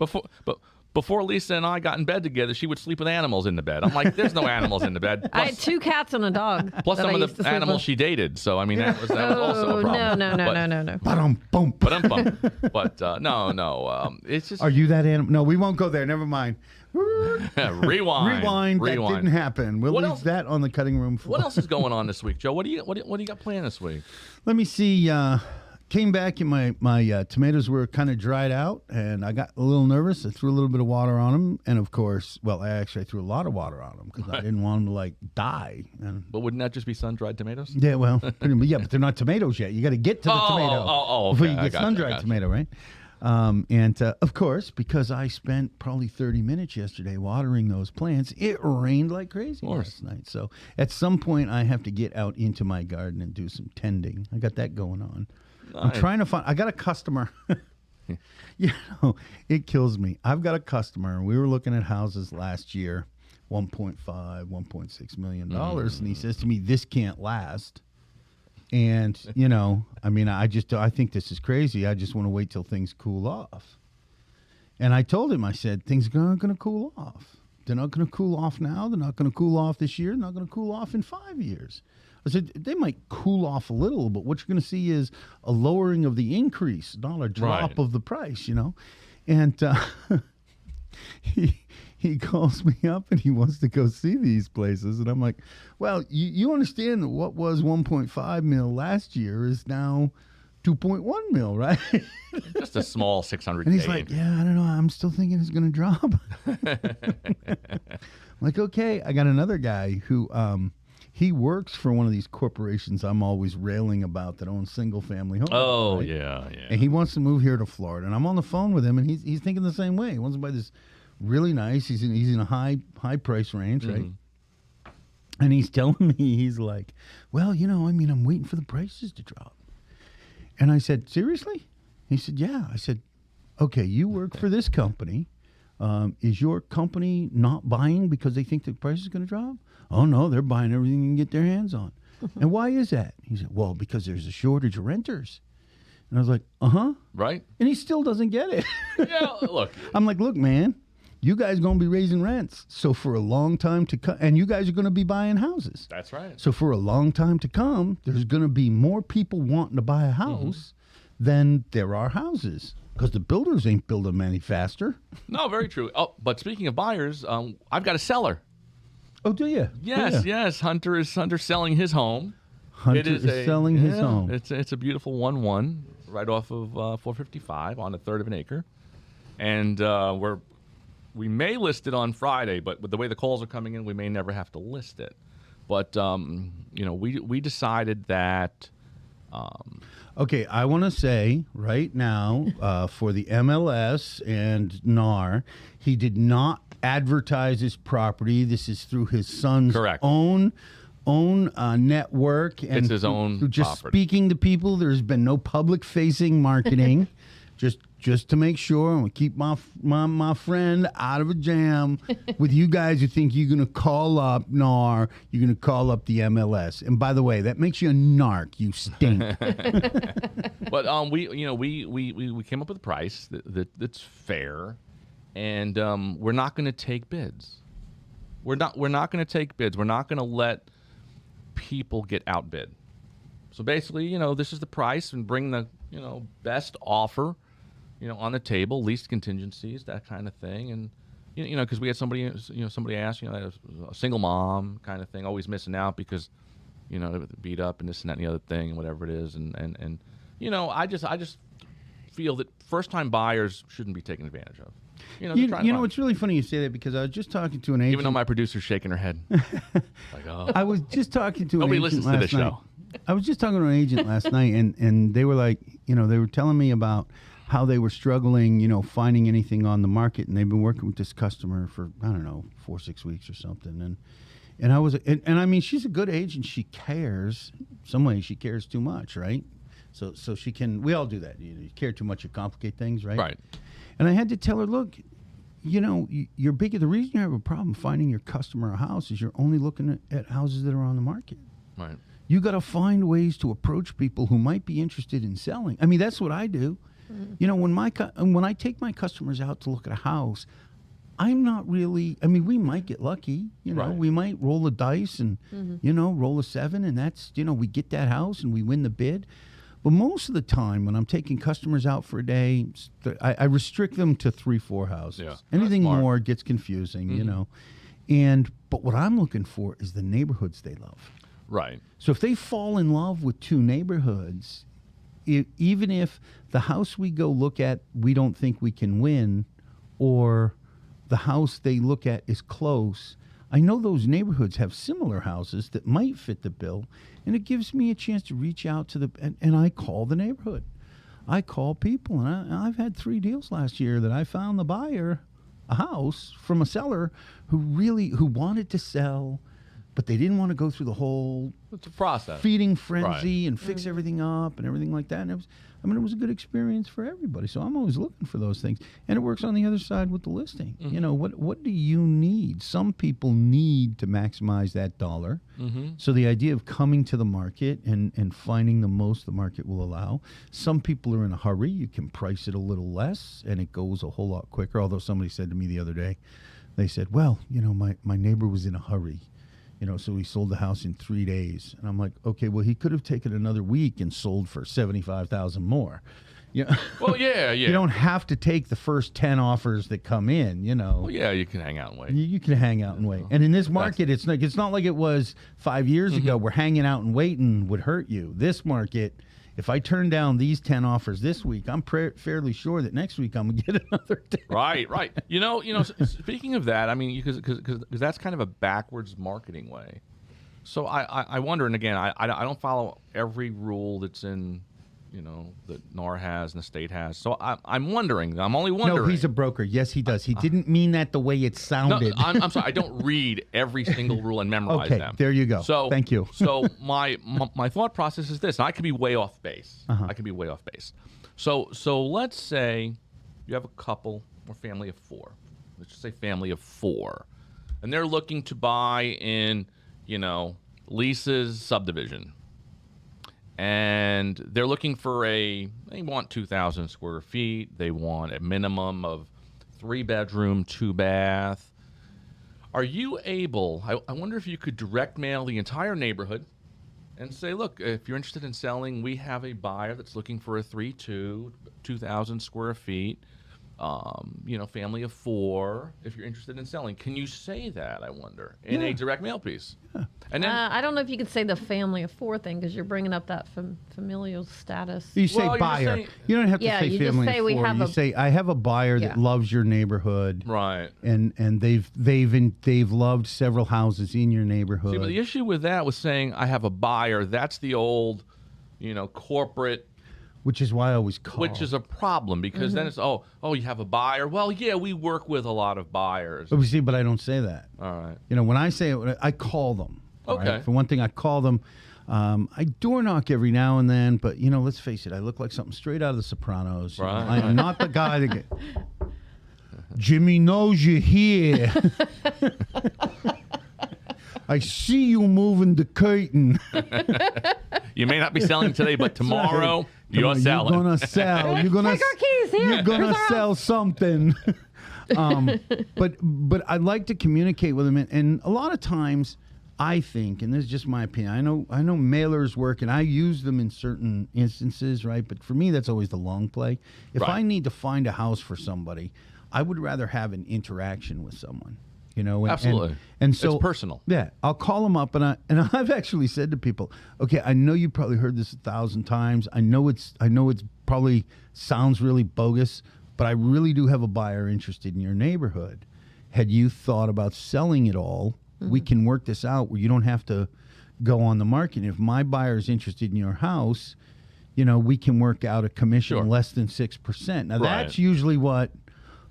Before Lisa and I got in bed together, she would sleep with animals in the bed. I'm like, there's no animals in the bed. I had Plus, 2 cats and a dog. plus that I some used of to the sleep animals with. she dated. So I mean, that was also a problem. No. Ba-dum-bum. But no. It's just Are you that animal? No, we won't go there. Never mind. rewind. That didn't happen. We'll What leave else- that on the cutting room floor. What else is going on this week, Joe? What do you got planned this week? Let me see. Came back and my tomatoes were kind of dried out, and I got a little nervous. I threw a little bit of water on them, and of course, I threw a lot of water on them because I didn't want them to die. And But wouldn't that just be sun-dried tomatoes? yeah, well, but they're not tomatoes yet. You got to get to the tomato before okay. you I get gotcha, sun-dried gotcha. tomato, right? And of course, because I spent probably 30 minutes yesterday watering those plants, it rained like crazy last night. So at some point, I have to get out into my garden and do some tending. I got that going on. I'm Nice. trying to find. I got a customer. It kills me. I've got a customer, and we were looking at houses last year, $1.5, $1.6 million, and he says to me, "This can't last." And I think this is crazy. I just want to wait till things cool off. And I told him, I said, things are going to cool off. They're not going to cool off now. They're not going to cool off this year. They're not going to cool off in 5 years. I said, they might cool off a little, but what you're going to see is a lowering of the increase, not a drop Right. of the price, And he calls me up and he wants to go see these places. And I'm like, well, you understand that what was 1.5 mil last year is now 2.1 mil, right? Just a small 600K. And he's like, yeah, I don't know. I'm still thinking it's going to drop. I'm like, okay. I got another guy who he works for one of these corporations I'm always railing about that owns single family homes. Oh, right? yeah. And he wants to move here to Florida. And I'm on the phone with him, and he's thinking the same way. He wants to buy this really nice. He's in a high price range, right? And he's telling me, he's like, well, I'm waiting for the prices to drop. And I said, seriously? He said, yeah. I said, okay, you work for this company. Is your company not buying because they think the price is going to drop? Oh, no, they're buying everything they can get their hands on. And why is that? He said, well, because there's a shortage of renters. And I was like, Right? and he still doesn't get it. Yeah, look. I'm like, look, man, you guys going to be raising rents. So for a long time to come, and you guys are going to be buying houses. That's right. So for a long time to come, there's going to be more people wanting to buy a house than there are houses. Because the builders ain't building them any faster. No, very true. Oh, but speaking of buyers, I've got a seller. Oh, do you? Yes. Hunter is selling his home. Hunter is selling his home. It's a beautiful 1-1 right off of 455 on a third of an acre. And we may list it on Friday, but with the way the calls are coming in, we may never have to list it. But, we decided that... Okay, I want to say right now for the MLS and NAR, he did not advertise his property. This is through his son's Correct. own network. And It's his own through just property. speaking to people. There's been no public-facing marketing. Just to make sure, and keep my friend out of a jam with you guys who think you're going to call up NAR, you're going to call up the MLS. And by the way, that makes you a narc. You stink. But we came up with a price that's fair, and we're not going to take bids. We're not going to take bids. We're not going to let people get outbid. So basically, this is the price, and bring the best offer. On the table, least contingencies, that kind of thing, and because we had somebody ask, a single mom kind of thing, always missing out because, beat up and this and that and the other thing and whatever it is, and I just feel that first time buyers shouldn't be taken advantage of. It's really funny you say that because I was just talking to an agent. Even though my producer's shaking her head, like, oh. I was just talking to an Nobody agent listens to this last night. show. I was just talking to an agent last night, and they were like, they were telling me about how they were struggling, finding anything on the market, and they've been working with this customer for, I don't know, 4-6 weeks or something, and I was, and I mean, she's a good agent. She cares. Some ways she cares too much, right? So she can. We all do that. You care too much, you complicate things, right? Right. And I had to tell her, look, you're big. The reason you have a problem finding your customer a house is you're only looking at houses that are on the market. Right. You got to find ways to approach people who might be interested in selling. I mean, that's what I do. When I take my customers out to look at a house, I'm not really. I mean, we might get lucky. Right. We might roll a dice and roll a 7, and that's we get that house and we win the bid. But most of the time, when I'm taking customers out for a day, I restrict them to 3-4 houses. Yeah. Anything That's smart. more gets confusing, But what I'm looking for is the neighborhoods they love. Right. So if they fall in love with 2 neighborhoods, even if the house we go look at we don't think we can win, or the house they look at is close, I know those neighborhoods have similar houses that might fit the bill, and it gives me a chance to reach out to and I call the neighborhood. I call people, and I've had 3 deals last year that I found the buyer a house from a seller who wanted to sell, but they didn't want to go through the whole It's a process. feeding frenzy Right. and fix everything up and everything like that. And it was a good experience for everybody. So I'm always looking for those things. And it works on the other side with the listing. What do you need? Some people need to maximize that dollar. So the idea of coming to the market and finding the most the market will allow. Some people are in a hurry. You can price it a little less and it goes a whole lot quicker. Although somebody said to me the other day, they said, well, my neighbor was in a hurry. So he sold the house in 3 days. And I'm like, okay, well, he could have taken another week and sold for $75,000 more. Well, yeah. You don't have to take the first 10 offers that come in, Well, yeah, you can hang out and wait. You can hang out and wait. And in this market, it's not like it was 5 years ago where hanging out and waiting would hurt you. This market, if I turn down these 10 offers this week, I'm fairly sure that next week I'm going to get another 10. Right. Speaking of that, I mean, because that's kind of a backwards marketing way. So I wonder, and again, I don't follow every rule that's in, that NAR has and the state has. So I'm wondering. I'm only wondering. No, he's a broker. Yes, he does. He didn't mean that the way it sounded. No, I'm sorry. I don't read every single rule and memorize Okay, them. there you go. So thank you. So my thought process is this, and I could be way off base. So let's say you have a couple or family of 4. Let's just say family of 4, and they're looking to buy in, Lisa's subdivision. and they're looking for they want 2,000 square feet. They want a minimum of 3-bedroom, 2-bath. Are you able, I wonder if you could direct mail the entire neighborhood and say, look, if you're interested in selling, we have a buyer that's looking for a 3-2, 2,000 square feet, family of 4, if you're interested in selling. Can you say that, I wonder, in a direct mail piece? Yeah. And then, I don't know if you could say the family of 4 thing because you're bringing up that familial status. You say buyer. You don't have to say you family just say of 4. You say, I have a buyer that loves your neighborhood. right. And they've loved several houses in your neighborhood. See, but the issue with that was saying, I have a buyer. That's the old, corporate. Which is why I always call. Which is a problem because then it's, oh, you have a buyer? Well, yeah, we work with a lot of buyers. But I don't say that. All right. When I say it, I call them. Okay. Right? For one thing, I call them. I door knock every now and then, but, let's face it, I look like something straight out of The Sopranos. Right. I am not the guy that Jimmy knows you're here. I see you moving the curtain. You may not be selling today, but tomorrow you're selling. You're going to sell. You're going to Take our keys here. You're going to sell something. But I like to communicate with them. And a lot of times, I think, and this is just my opinion, I know mailers work, and I use them in certain instances, right? But for me, that's always the long play. If I need to find a house for somebody, I would rather have an interaction with someone. Absolutely. And so it's personal. Yeah, I'll call them up, and I've actually said to people, okay, I know you probably heard this 1,000 times. I know it's probably sounds really bogus, but I really do have a buyer interested in your neighborhood. Had you thought about selling it all? Mm-hmm. We can work this out where you don't have to go on the market. If my buyer is interested in your house, we can work out a commission less than 6%. Now that's usually what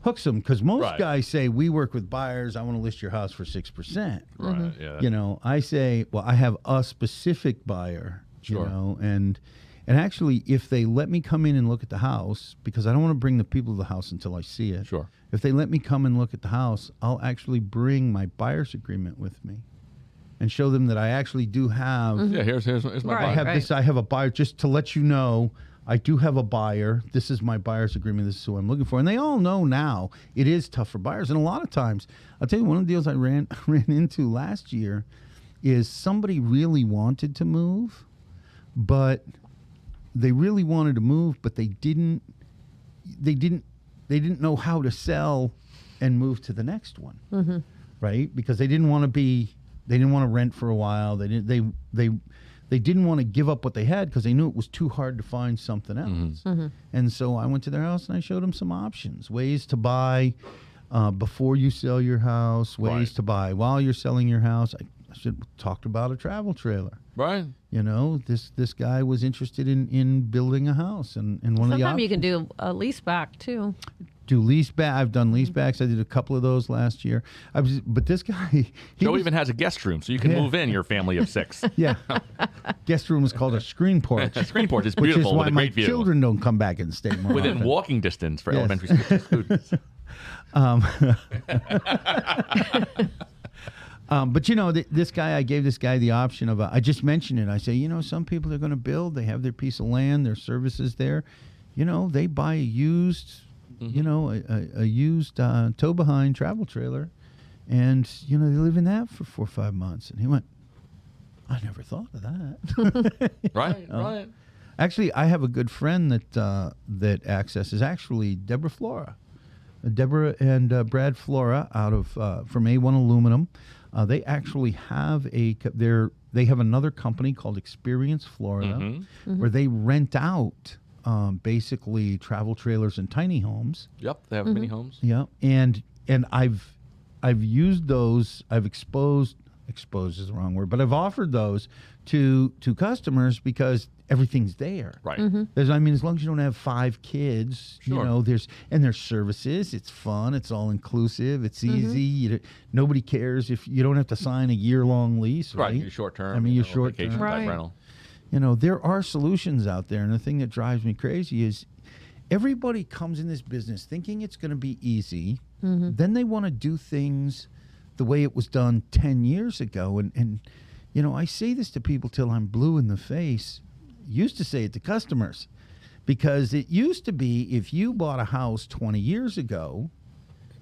hooks them, because most guys say, we work with buyers, I want to list your house for 6%. Right, yeah. I say, well, I have a specific buyer, and actually, if they let me come in and look at the house, because I don't want to bring the people to the house until I see it. Sure. If they let me come and look at the house, I'll actually bring my buyer's agreement with me and show them that I actually do have. Yeah, here's my buyer. I have a buyer, just to let you know. I do have a buyer. This is my buyer's agreement. This is who I'm looking for. And they all know now it is tough for buyers. And a lot of times, I'll tell you, one of the deals I ran into last year is somebody really wanted to move, but they really wanted to move, but they didn't know how to sell and move to the next one, right? Because they didn't want to rent for a while. They didn't want to give up what they had because they knew it was too hard to find something else. And so I went to their house and I showed them some options, ways to buy before you sell your house, ways to buy while you're selling your house. I talked about a travel trailer. Right. This guy was interested in building a house, and one of the sometimes you can do a lease back too. Do lease back. I've done lease backs. I did a couple of those last year. But this guy, Joe even has a guest room, so you can move in your family of 6. Yeah, guest room is called a screen porch. A screen porch is beautiful, which is why with a my great view. Children don't come back and stay more within often. walking distance for elementary school students. But this guy, I gave this guy the option of, I just mentioned it. I say, some people are going to build, they have their piece of land, their services there. They buy a used, a used tow behind travel trailer, and they live in that for 4 or 5 months. And he went, I never thought of that. Right. Actually, I have a good friend that accesses actually Deborah Flora. Deborah and Brad Flora out of from A1 Aluminum. They actually have they have another company called Experience Florida, where they rent out basically travel trailers and tiny homes. Yep, they have mini homes. Yeah, and I've used those. I've exposed is the wrong word, but I've offered those to customers because everything's there. Right. As long as you don't have 5 kids, Sure. there's services. It's fun. It's all inclusive. It's easy. Nobody cares if you don't have to sign a year-long lease. Right. Your short term. Your short term. Vacation type rental. There are solutions out there, and the thing that drives me crazy is everybody comes in this business thinking it's going to be easy. Then they want to do things the way it was done 10 years ago, and I say this to people till I'm blue in the face. used to say it to customers, because it used to be if you bought a house 20 years ago,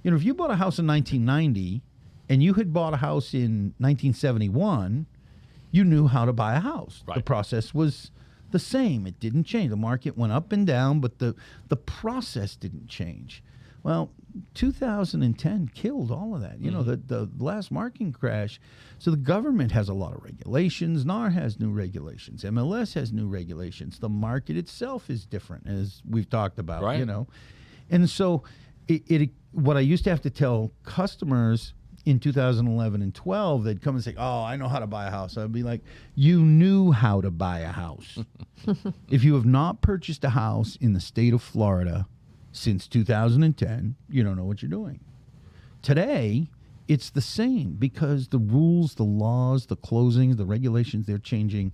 if you bought a house in 1990 and you had bought a house in 1971, you knew how to buy a house. Right. The process was the same. It didn't change. The market went up and down, but the process didn't change. Well, 2010 killed all of that. The last market crash. So the government has a lot of regulations. NAR has new regulations. MLS has new regulations. The market itself is different, as we've talked about. Right. And so what I used to have to tell customers in 2011 and 12, they'd come and say, "Oh, I know how to buy a house." I'd be like, "You knew how to buy a house." If you have not purchased a house in the state of Florida since 2010, you don't know what you're doing. Today, it's the same, because the rules, the laws, the closings, the regulations, they're changing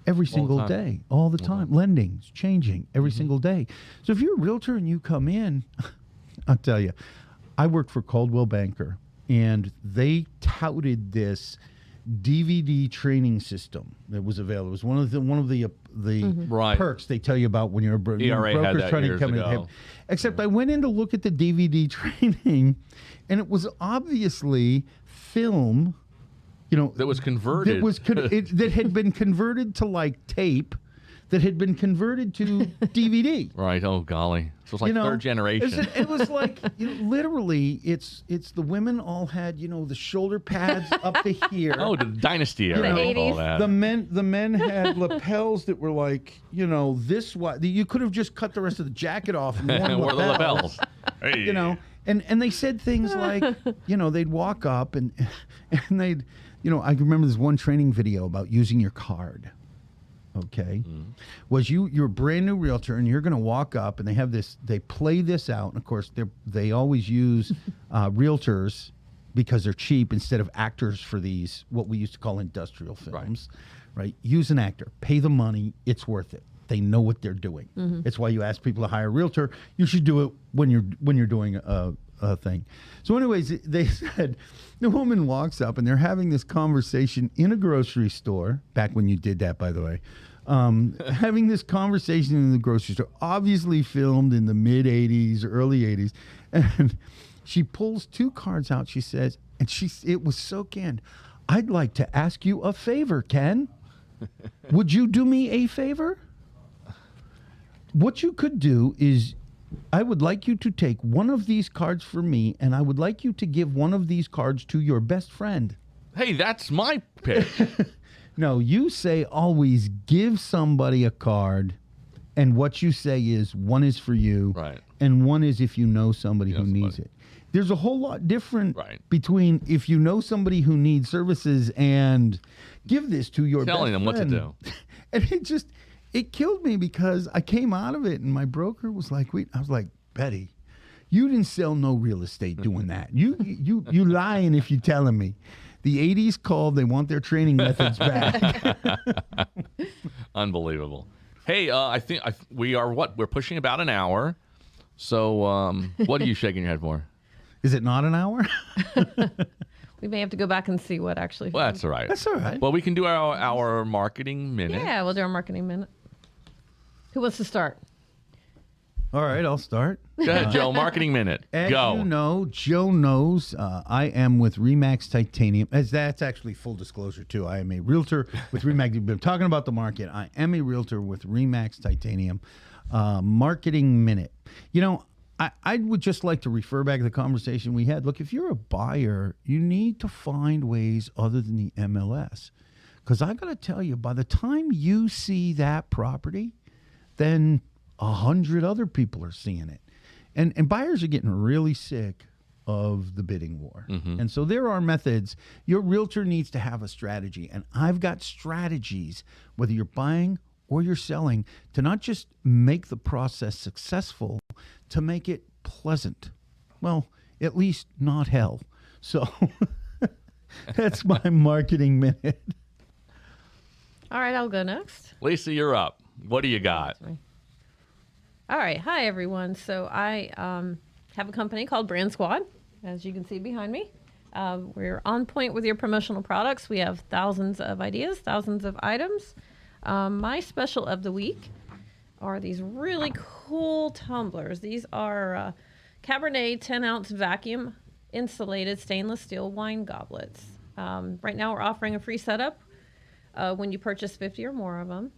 every single day, all the time. Lending's changing every single day. So if you're a realtor and you come in, I'll tell you, I worked for Coldwell Banker, and they touted this DVD training system that was available. It was one of the Right. perks they tell you about when you're a ERA had broker that trying to years come ago. in. Except I went in to look at the DVD training, and it was obviously film, That was converted. that had been converted to like tape, that had been converted to DVD. Right. Oh, golly. So it's like third generation. It was like, literally, it's the women all had, the shoulder pads up to here. Oh, the dynasty era. The of all 80s. that. The men had lapels that were like, this wide. You could have just cut the rest of the jacket off and worn Wore the lapels. lapels. Hey. And they said things like, they'd walk up and they'd, I remember this one training video about using your card. Okay. Was you're a brand new realtor and you're going to walk up, and they play this out. And of course they always use realtors because they're cheap instead of actors for these, what we used to call industrial films, right? Use an actor, pay the money. It's worth it. They know what they're doing. It's why you ask people to hire a realtor. You should do it when you're doing a thing. So anyways, they said the woman walks up and they're having this conversation in a grocery store, back when you did that, by the way, having this conversation in the grocery store, obviously filmed in the mid 80s, early 80s. And she pulls two cards out. She says, and it was so canned, "I'd like to ask you a favor, Ken. Would you do me a favor? What you could do is, I would like you to take one of these cards for me, and I would like you to give one of these cards to your best friend." Hey, that's my pitch. No, you say always give somebody a card, and what you say is one is for you, Right. and one is if you know somebody who needs somebody. it. There's a whole lot different Right. between if you know somebody who needs services and give this to your Telling best them what to friend. do. And it killed me, because I came out of it and my broker was like, "Wait," I was like, "Betty, you didn't sell no real estate doing that. You lying if you telling me." The 80s called. They want their training methods back. Unbelievable. Hey, I think we are we're pushing about an hour. So what are you shaking your head for? Is it not an hour? We may have to go back and see what actually. Well, that's all right. That's all right. Well, we can do our marketing minute. Yeah, we'll do our marketing minute. Who wants to start? All right, I'll start. Go ahead, Joe. Marketing minute. As Go. you know, Joe knows, I am with Remax Titanium. That's actually full disclosure, too. I am a realtor with Remax. We've been talking about the market. I am a realtor with Remax Titanium. Marketing minute. I would just like to refer back to the conversation we had. Look, if you're a buyer, you need to find ways other than the MLS. Because I got to tell you, by the time you see that property, then 100 other people are seeing it. And buyers are getting really sick of the bidding war. And so there are methods. Your realtor needs to have a strategy. And I've got strategies, whether you're buying or you're selling, to not just make the process successful, to make it pleasant. Well, at least not hell. So that's my marketing minute. All right, I'll go next. Lisa, you're up. What do you got? All right. Hi, everyone. So I have a company called Brand Squad, as you can see behind me. We're on point with your promotional products. We have thousands of ideas, thousands of items. My special of the week are these really cool tumblers. These are Cabernet 10-ounce vacuum insulated stainless steel wine goblets. Right now we're offering a free setup when you purchase 50 or more of them.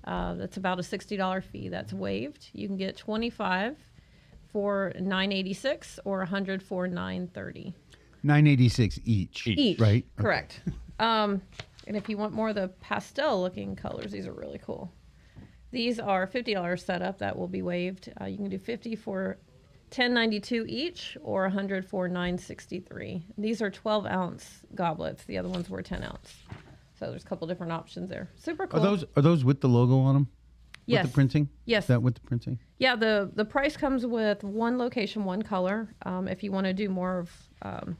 That's about a $60 fee. That's waived. You can get 25 for $9.86 or 100 for $9.30. $9.86 each. Right? Correct. And if you want more of the pastel-looking colors, these are really cool. These are $50 setup. That will be waived. You can do 50 for $10.92 each or 100 for $9.63. These are 12-ounce goblets. The other ones were 10-ounce. So there's a couple different options there. Super cool. Are those with the logo on them? Yes. With the printing? Yes. Is that with the printing? Yeah, the price comes with one location, one color. If you want to do more of a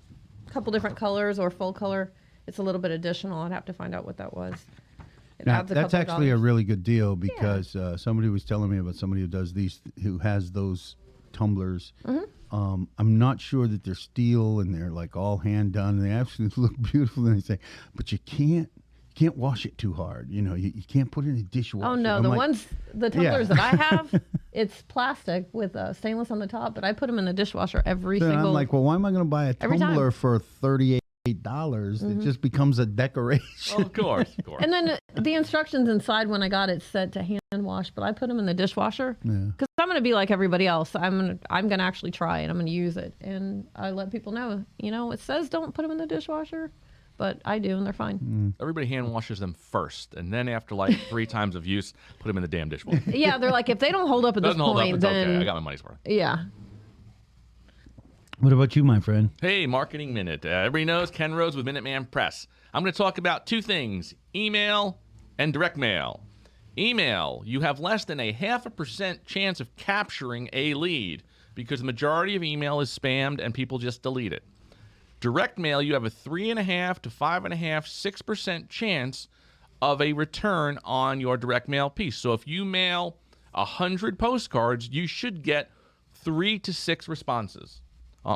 couple different colors or full color, it's a little bit additional. I'd have to find out what that was. Now, that's actually a really good deal because somebody was telling me about somebody who does these, who has those tumblers. I'm not sure that they're steel and they're like all hand done and they absolutely look beautiful. And they say, but you can't wash it too hard. You know, you can't put it in a dishwasher. Oh no, the tumblers that I have, it's plastic with stainless on the top, but I put them in the dishwasher every single. I'm like, well, why am I going to buy a tumbler for $38? It just becomes a decoration. Well, of course. And then the instructions inside when I got it said to hand wash, but I put them in the dishwasher because I'm going to be like everybody else. I'm going to actually try and I'm going to use it, and I let people know. You know, it says don't put them in the dishwasher, but I do, and they're fine. Everybody hand washes them first, and then after like 3 times of use, put them in the damn dishwasher. Yeah, they're like, if they don't hold up at this point, then okay. I got my money's worth. Yeah. What about you, my friend? Hey, Marketing Minute. Everybody knows Ken Rhodes with Minuteman Press. I'm going to talk about 2 things, email and direct mail. Email, you have less than a 0.5% chance of capturing a lead because the majority of email is spammed and people just delete it. Direct mail, you have a 3.5 to 5.5, 6% chance of a return on your direct mail piece. So if you mail 100 postcards, you should get 3 to 6 responses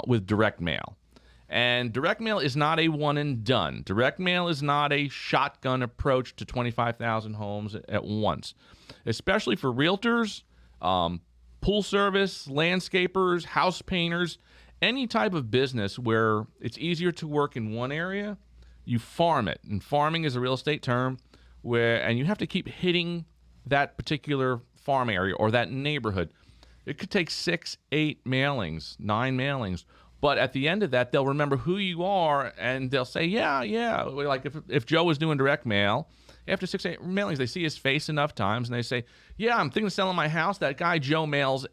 with direct mail. And direct mail is not a one and done. Direct mail is not a shotgun approach to 25,000 homes at once, especially for realtors, pool service, landscapers, house painters, any type of business where it's easier to work in one area, you farm it. And farming is a real estate term and you have to keep hitting that particular farm area or that neighborhood. It could take 6, 8 mailings, 9 mailings. But at the end of that, they'll remember who you are, and they'll say, yeah. Like if Joe was doing direct mail, after 6, 8 mailings, they see his face enough times, and they say, yeah, I'm thinking of selling my house. That guy Joe mails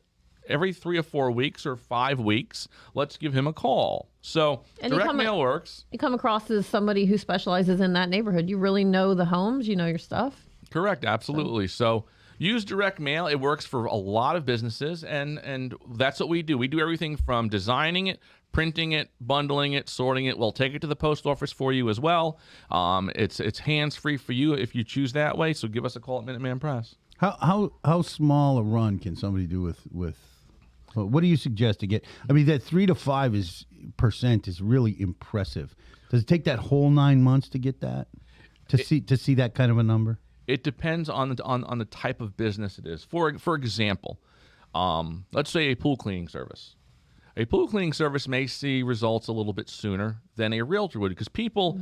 every 3 or 4 weeks or 5 weeks. Let's give him a call. So direct mail works. You come across as somebody who specializes in that neighborhood. You really know the homes. You know your stuff. Correct. Absolutely. So use direct mail. It works for a lot of businesses, and that's what we do. We do everything from designing it, printing it, bundling it, sorting it. We'll take it to the post office for you as well. It's hands-free for you if you choose that way, so give us a call at Minuteman Press. How small a run can somebody do with what do you suggest to get? I mean, that 3 to 5% is really impressive. Does it take that whole 9 months to get that? To see that kind of a number? It depends on the type of business it is. For example, let's say a pool cleaning service. A pool cleaning service may see results a little bit sooner than a realtor would because people,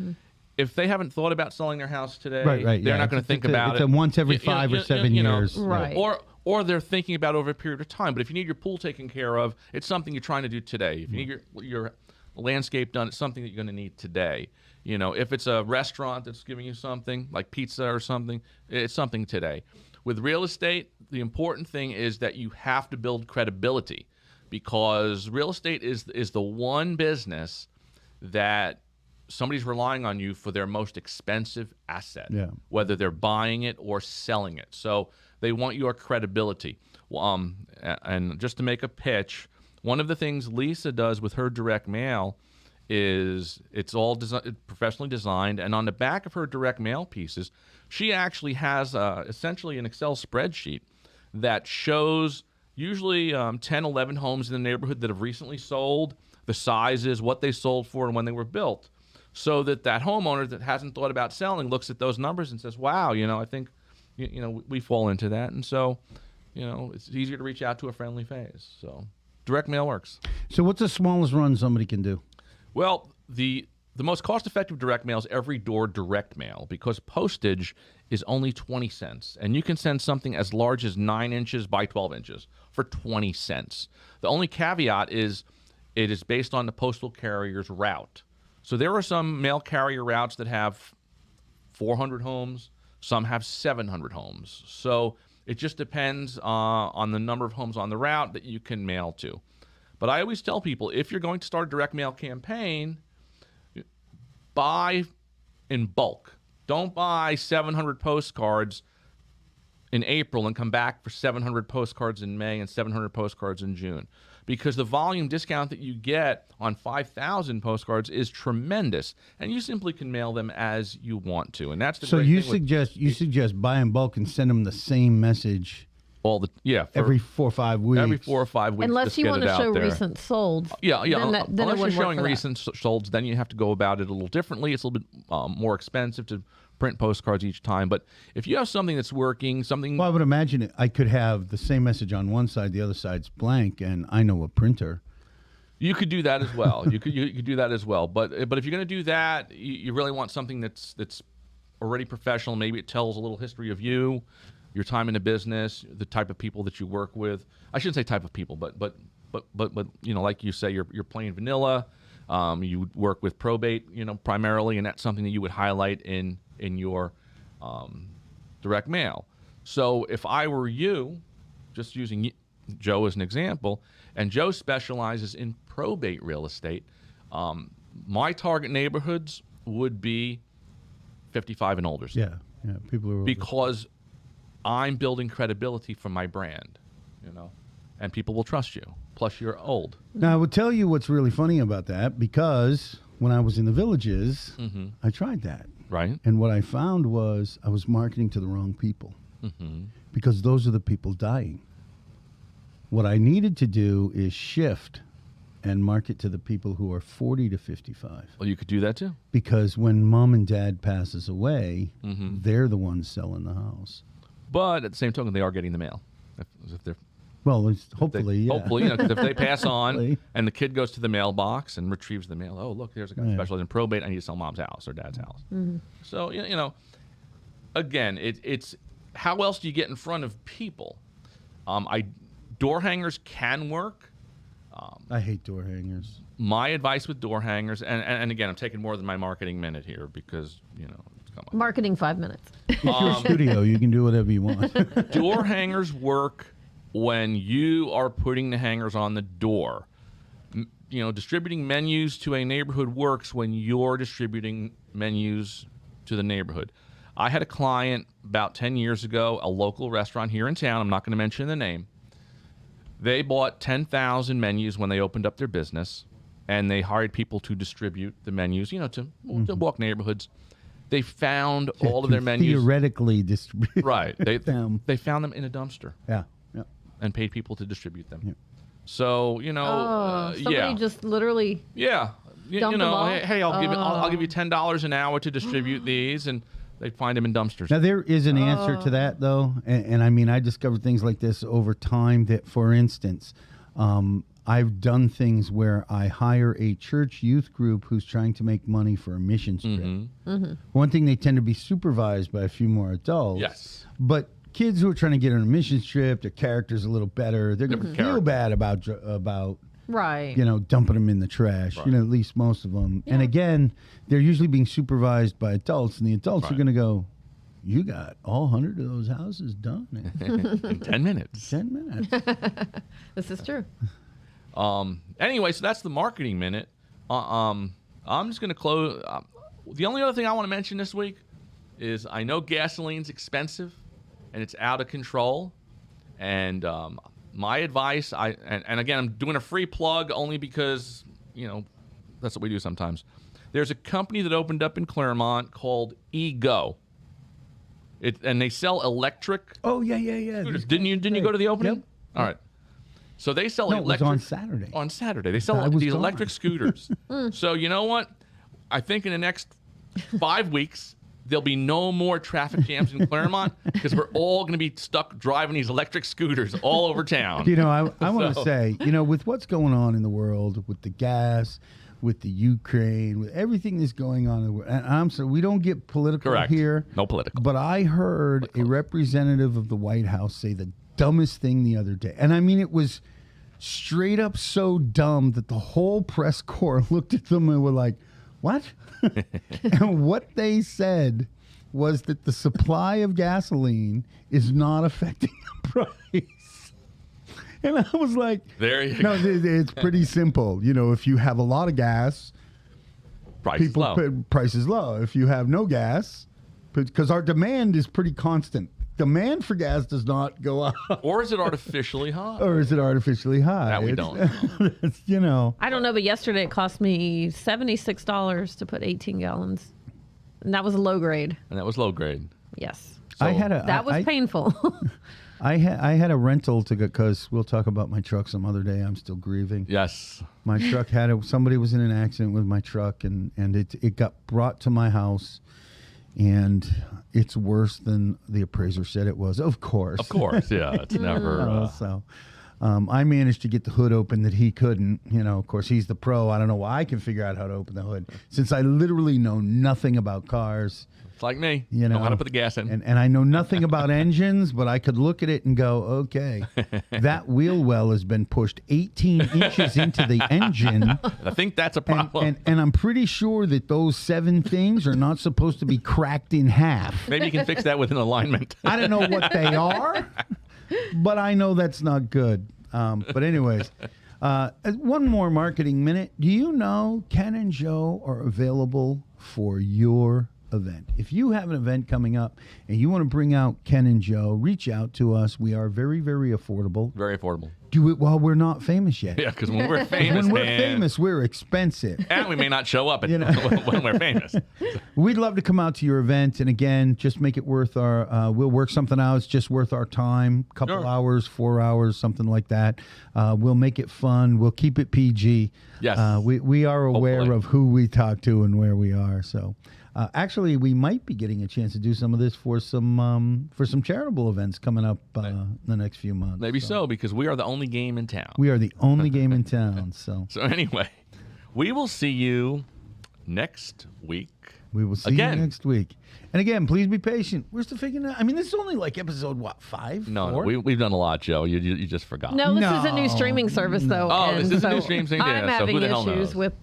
if they haven't thought about selling their house today, they're not going to think about it. It's a once every 5 or 7 years. Right. Or they're thinking about it over a period of time. But if you need your pool taken care of, it's something you're trying to do today. If you need your landscape done, it's something that you're going to need today. You know, if it's a restaurant that's giving you something like pizza or something, it's something today. With real estate, the important thing is that you have to build credibility because real estate is the one business that somebody's relying on you for their most expensive asset, whether they're buying it or selling it. So they want your credibility. And just to make a pitch, one of the things Lisa does with her direct mail is it's all professionally designed, and on the back of her direct mail pieces, she actually has essentially an Excel spreadsheet that shows usually 10, 11 homes in the neighborhood that have recently sold, the sizes, what they sold for, and when they were built, so that homeowner that hasn't thought about selling looks at those numbers and says, wow, I think we fall into that, and so it's easier to reach out to a friendly face. So direct mail works. So what's the smallest run somebody can do? Well, the most cost-effective direct mail is every door direct mail, because postage is only 20 cents, and you can send something as large as 9 inches by 12 inches for 20 cents. The only caveat is it is based on the postal carrier's route. So there are some mail carrier routes that have 400 homes, some have 700 homes. So it just depends on the number of homes on the route that you can mail to. But I always tell people, if you're going to start a direct mail campaign, buy in bulk. Don't buy 700 postcards in April and come back for 700 postcards in May and 700 postcards in June, because the volume discount that you get on 5,000 postcards is tremendous, and you simply can mail them as you want to. And that's the So great you thing suggest buy in bulk and send them the same message every 4 or 5 weeks. Every 4 or 5 weeks. Unless just you get want it to out show there. recent solds. Yeah. Then it Unless you're wouldn't work showing for that. recent solds, then you have to go about it a little differently. It's a little bit more expensive to print postcards each time. But if you have something that's working, something. Well, I would imagine I could have the same message on one side, the other side's blank, and I know a printer. You could do that as well. you could do that as well. But if you're going to do that, you really want something that's already professional. Maybe it tells a little history of you, your time in the business, the type of people that you work with. I shouldn't say type of people, but like you say, you're plain vanilla. You work with probate, primarily, and that's something that you would highlight in your direct mail. So if I were you, just using Joe as an example, and Joe specializes in probate real estate, my target neighborhoods would be 55 and older. Yeah, people are Because I'm building credibility for my brand, and people will trust you. Plus, you're old. Now, I would tell you what's really funny about that, because when I was in the villages, I tried that. Right. And what I found was I was marketing to the wrong people, because those are the people dying. What I needed to do is shift and market to the people who are 40 to 55. Well, you could do that too. Because when mom and dad passes away, they're the ones selling the house. But at the same token, they are getting the mail. If they're Well, hopefully, Hopefully, because if they pass on Hopefully. and the kid goes to the mailbox and retrieves the mail, oh, look, there's a guy specialized in probate. I need to sell mom's house or dad's house. So, again, it's how else do you get in front of people? Door hangers can work. I hate door hangers. My advice with door hangers, and again, I'm taking more than my marketing minute here because, come on. Marketing 5 minutes. It's your studio. You can do whatever you want. Door hangers work when you are putting the hangers on the door. Distributing menus to a neighborhood works when you're distributing menus to the neighborhood. I had a client about 10 years ago, a local restaurant here in town. I'm not going to mention the name. They bought 10,000 menus when they opened up their business, and they hired people to distribute the menus, to walk neighborhoods. They found all of their menus. Theoretically distribute. Right. They them. found them in a dumpster. Yeah. And paid people to distribute them. Yeah. So, Somebody just literally. Yeah. Dump them all? Hey, I'll give you $10 an hour to distribute these, and they find them in dumpsters. Now, there is an answer to that, though. And I mean, I discovered things like this over time that, for instance, I've done things where I hire a church youth group who's trying to make money for a missions trip. One thing, they tend to be supervised by a few more adults. Yes. But kids who are trying to get on a missions trip, their character's a little better. They're going to feel bad about Right. dumping them in the trash, Right. at least most of them. Yeah. And again, they're usually being supervised by adults, and the adults are going to go, you got all 100 of those houses done in in 10 minutes. 10 minutes. This is true. Anyway, so that's the marketing minute. I'm just going to close. The only other thing I want to mention this week is I know gasoline's expensive and it's out of control. And my advice, and again, I'm doing a free plug only because, that's what we do sometimes. There's a company that opened up in Claremont called Ego. And they sell electric. Oh, yeah. scooters. Didn't you go to the opening? Yep. All right. So they sell No, it was electric. on Saturday. On Saturday. They sell I was these gone. electric scooters. So you know what? I think in the next 5 weeks, there'll be no more traffic jams in Claremont because we're all going to be stuck driving these electric scooters all over town. You know, I want to say, you know, with what's going on in the world, with the gas, with the Ukraine, with everything that's going on in the world, and I'm sorry, we don't get political Correct. here. No political. But I heard a representative of the White House say the dumbest thing the other day. And I mean, it was straight up so dumb that the whole press corps looked at them and were like, what? And what they said was that the supply of gasoline is not affecting the price. And I was like, There you no, go. it's pretty simple. You know, if you have a lot of gas, Price is low. price is low. If you have no gas, because our demand is pretty constant. Demand for gas does not go up. Or is it artificially high? Or is it artificially high? That we don't know. It's, you know. I don't know, but yesterday it cost me $76 to put 18 gallons. And that was low grade. And that was low grade. Yes. I had a That was painful. I had a rental to go, because we'll talk about my truck some other day. I'm still grieving. Yes. My truck somebody was in an accident with my truck, and it got brought to my house, and it's worse than the appraiser said it was. Of course. Of course. Yeah. It's never. So I managed to get the hood open that he couldn't. You know, of course, he's the pro. I don't know why I can figure out how to open the hood, since I literally know nothing about cars. It's like me. You know how to put the gas in. And I know nothing about engines, but I could look at it and go, okay, that wheel well has been pushed 18 inches into the engine. I think that's a problem. And I'm pretty sure that those 7 things are not supposed to be cracked in half. Maybe you can fix that with an alignment. I don't know what they are, but I know that's not good. But anyways, one more marketing minute. Do you know Ken and Joe are available for your event? If you have an event coming up and you want to bring out Ken and Joe, reach out to us. We are very, very affordable. Very affordable. Do it while we're not famous yet. Yeah, because when we're famous, When we're man, famous, we're expensive. and we may not show up You know. when we're famous. We'd love to come out to your event, and again, just make it worth our. We'll work something out. It's just worth our time. Couple Sure. hours, 4 hours, something like that. We'll make it fun. We'll keep it PG. Yes. We are aware Hopefully. of who we talk to and where we are. So, actually, we might be getting a chance to do some of this for some charitable events coming up in the next few months. Maybe so, because we are the only game in town. We are the only game in town. So So anyway, we will see you next week. we will see Again. you next week. And again, please be patient. We're still figuring out. I mean, this is only like episode 5? No, 4? we've done a lot, Joe. You just forgot. No, this is a No. new streaming service, though. Oh, and this is a new so streaming thing? Yeah, I'm so who having the hell issues knows? with.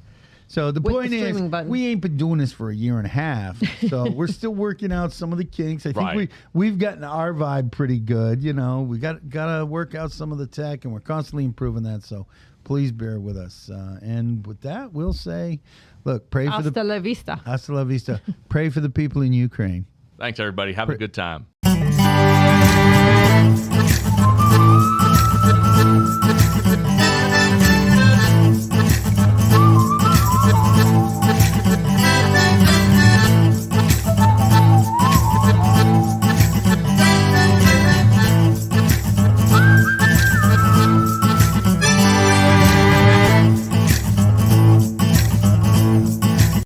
So the with the point is, streaming button. we ain't been doing this for a year and a half. So we're still working out some of the kinks. I think Right. we've gotten our vibe pretty good. You know, we got to work out some of the tech, and we're constantly improving that. So please bear with us. And with that, we'll say, look, pray for Hasta la vista. hasta la vista. Pray for the people in Ukraine. Thanks, everybody. Have a good time.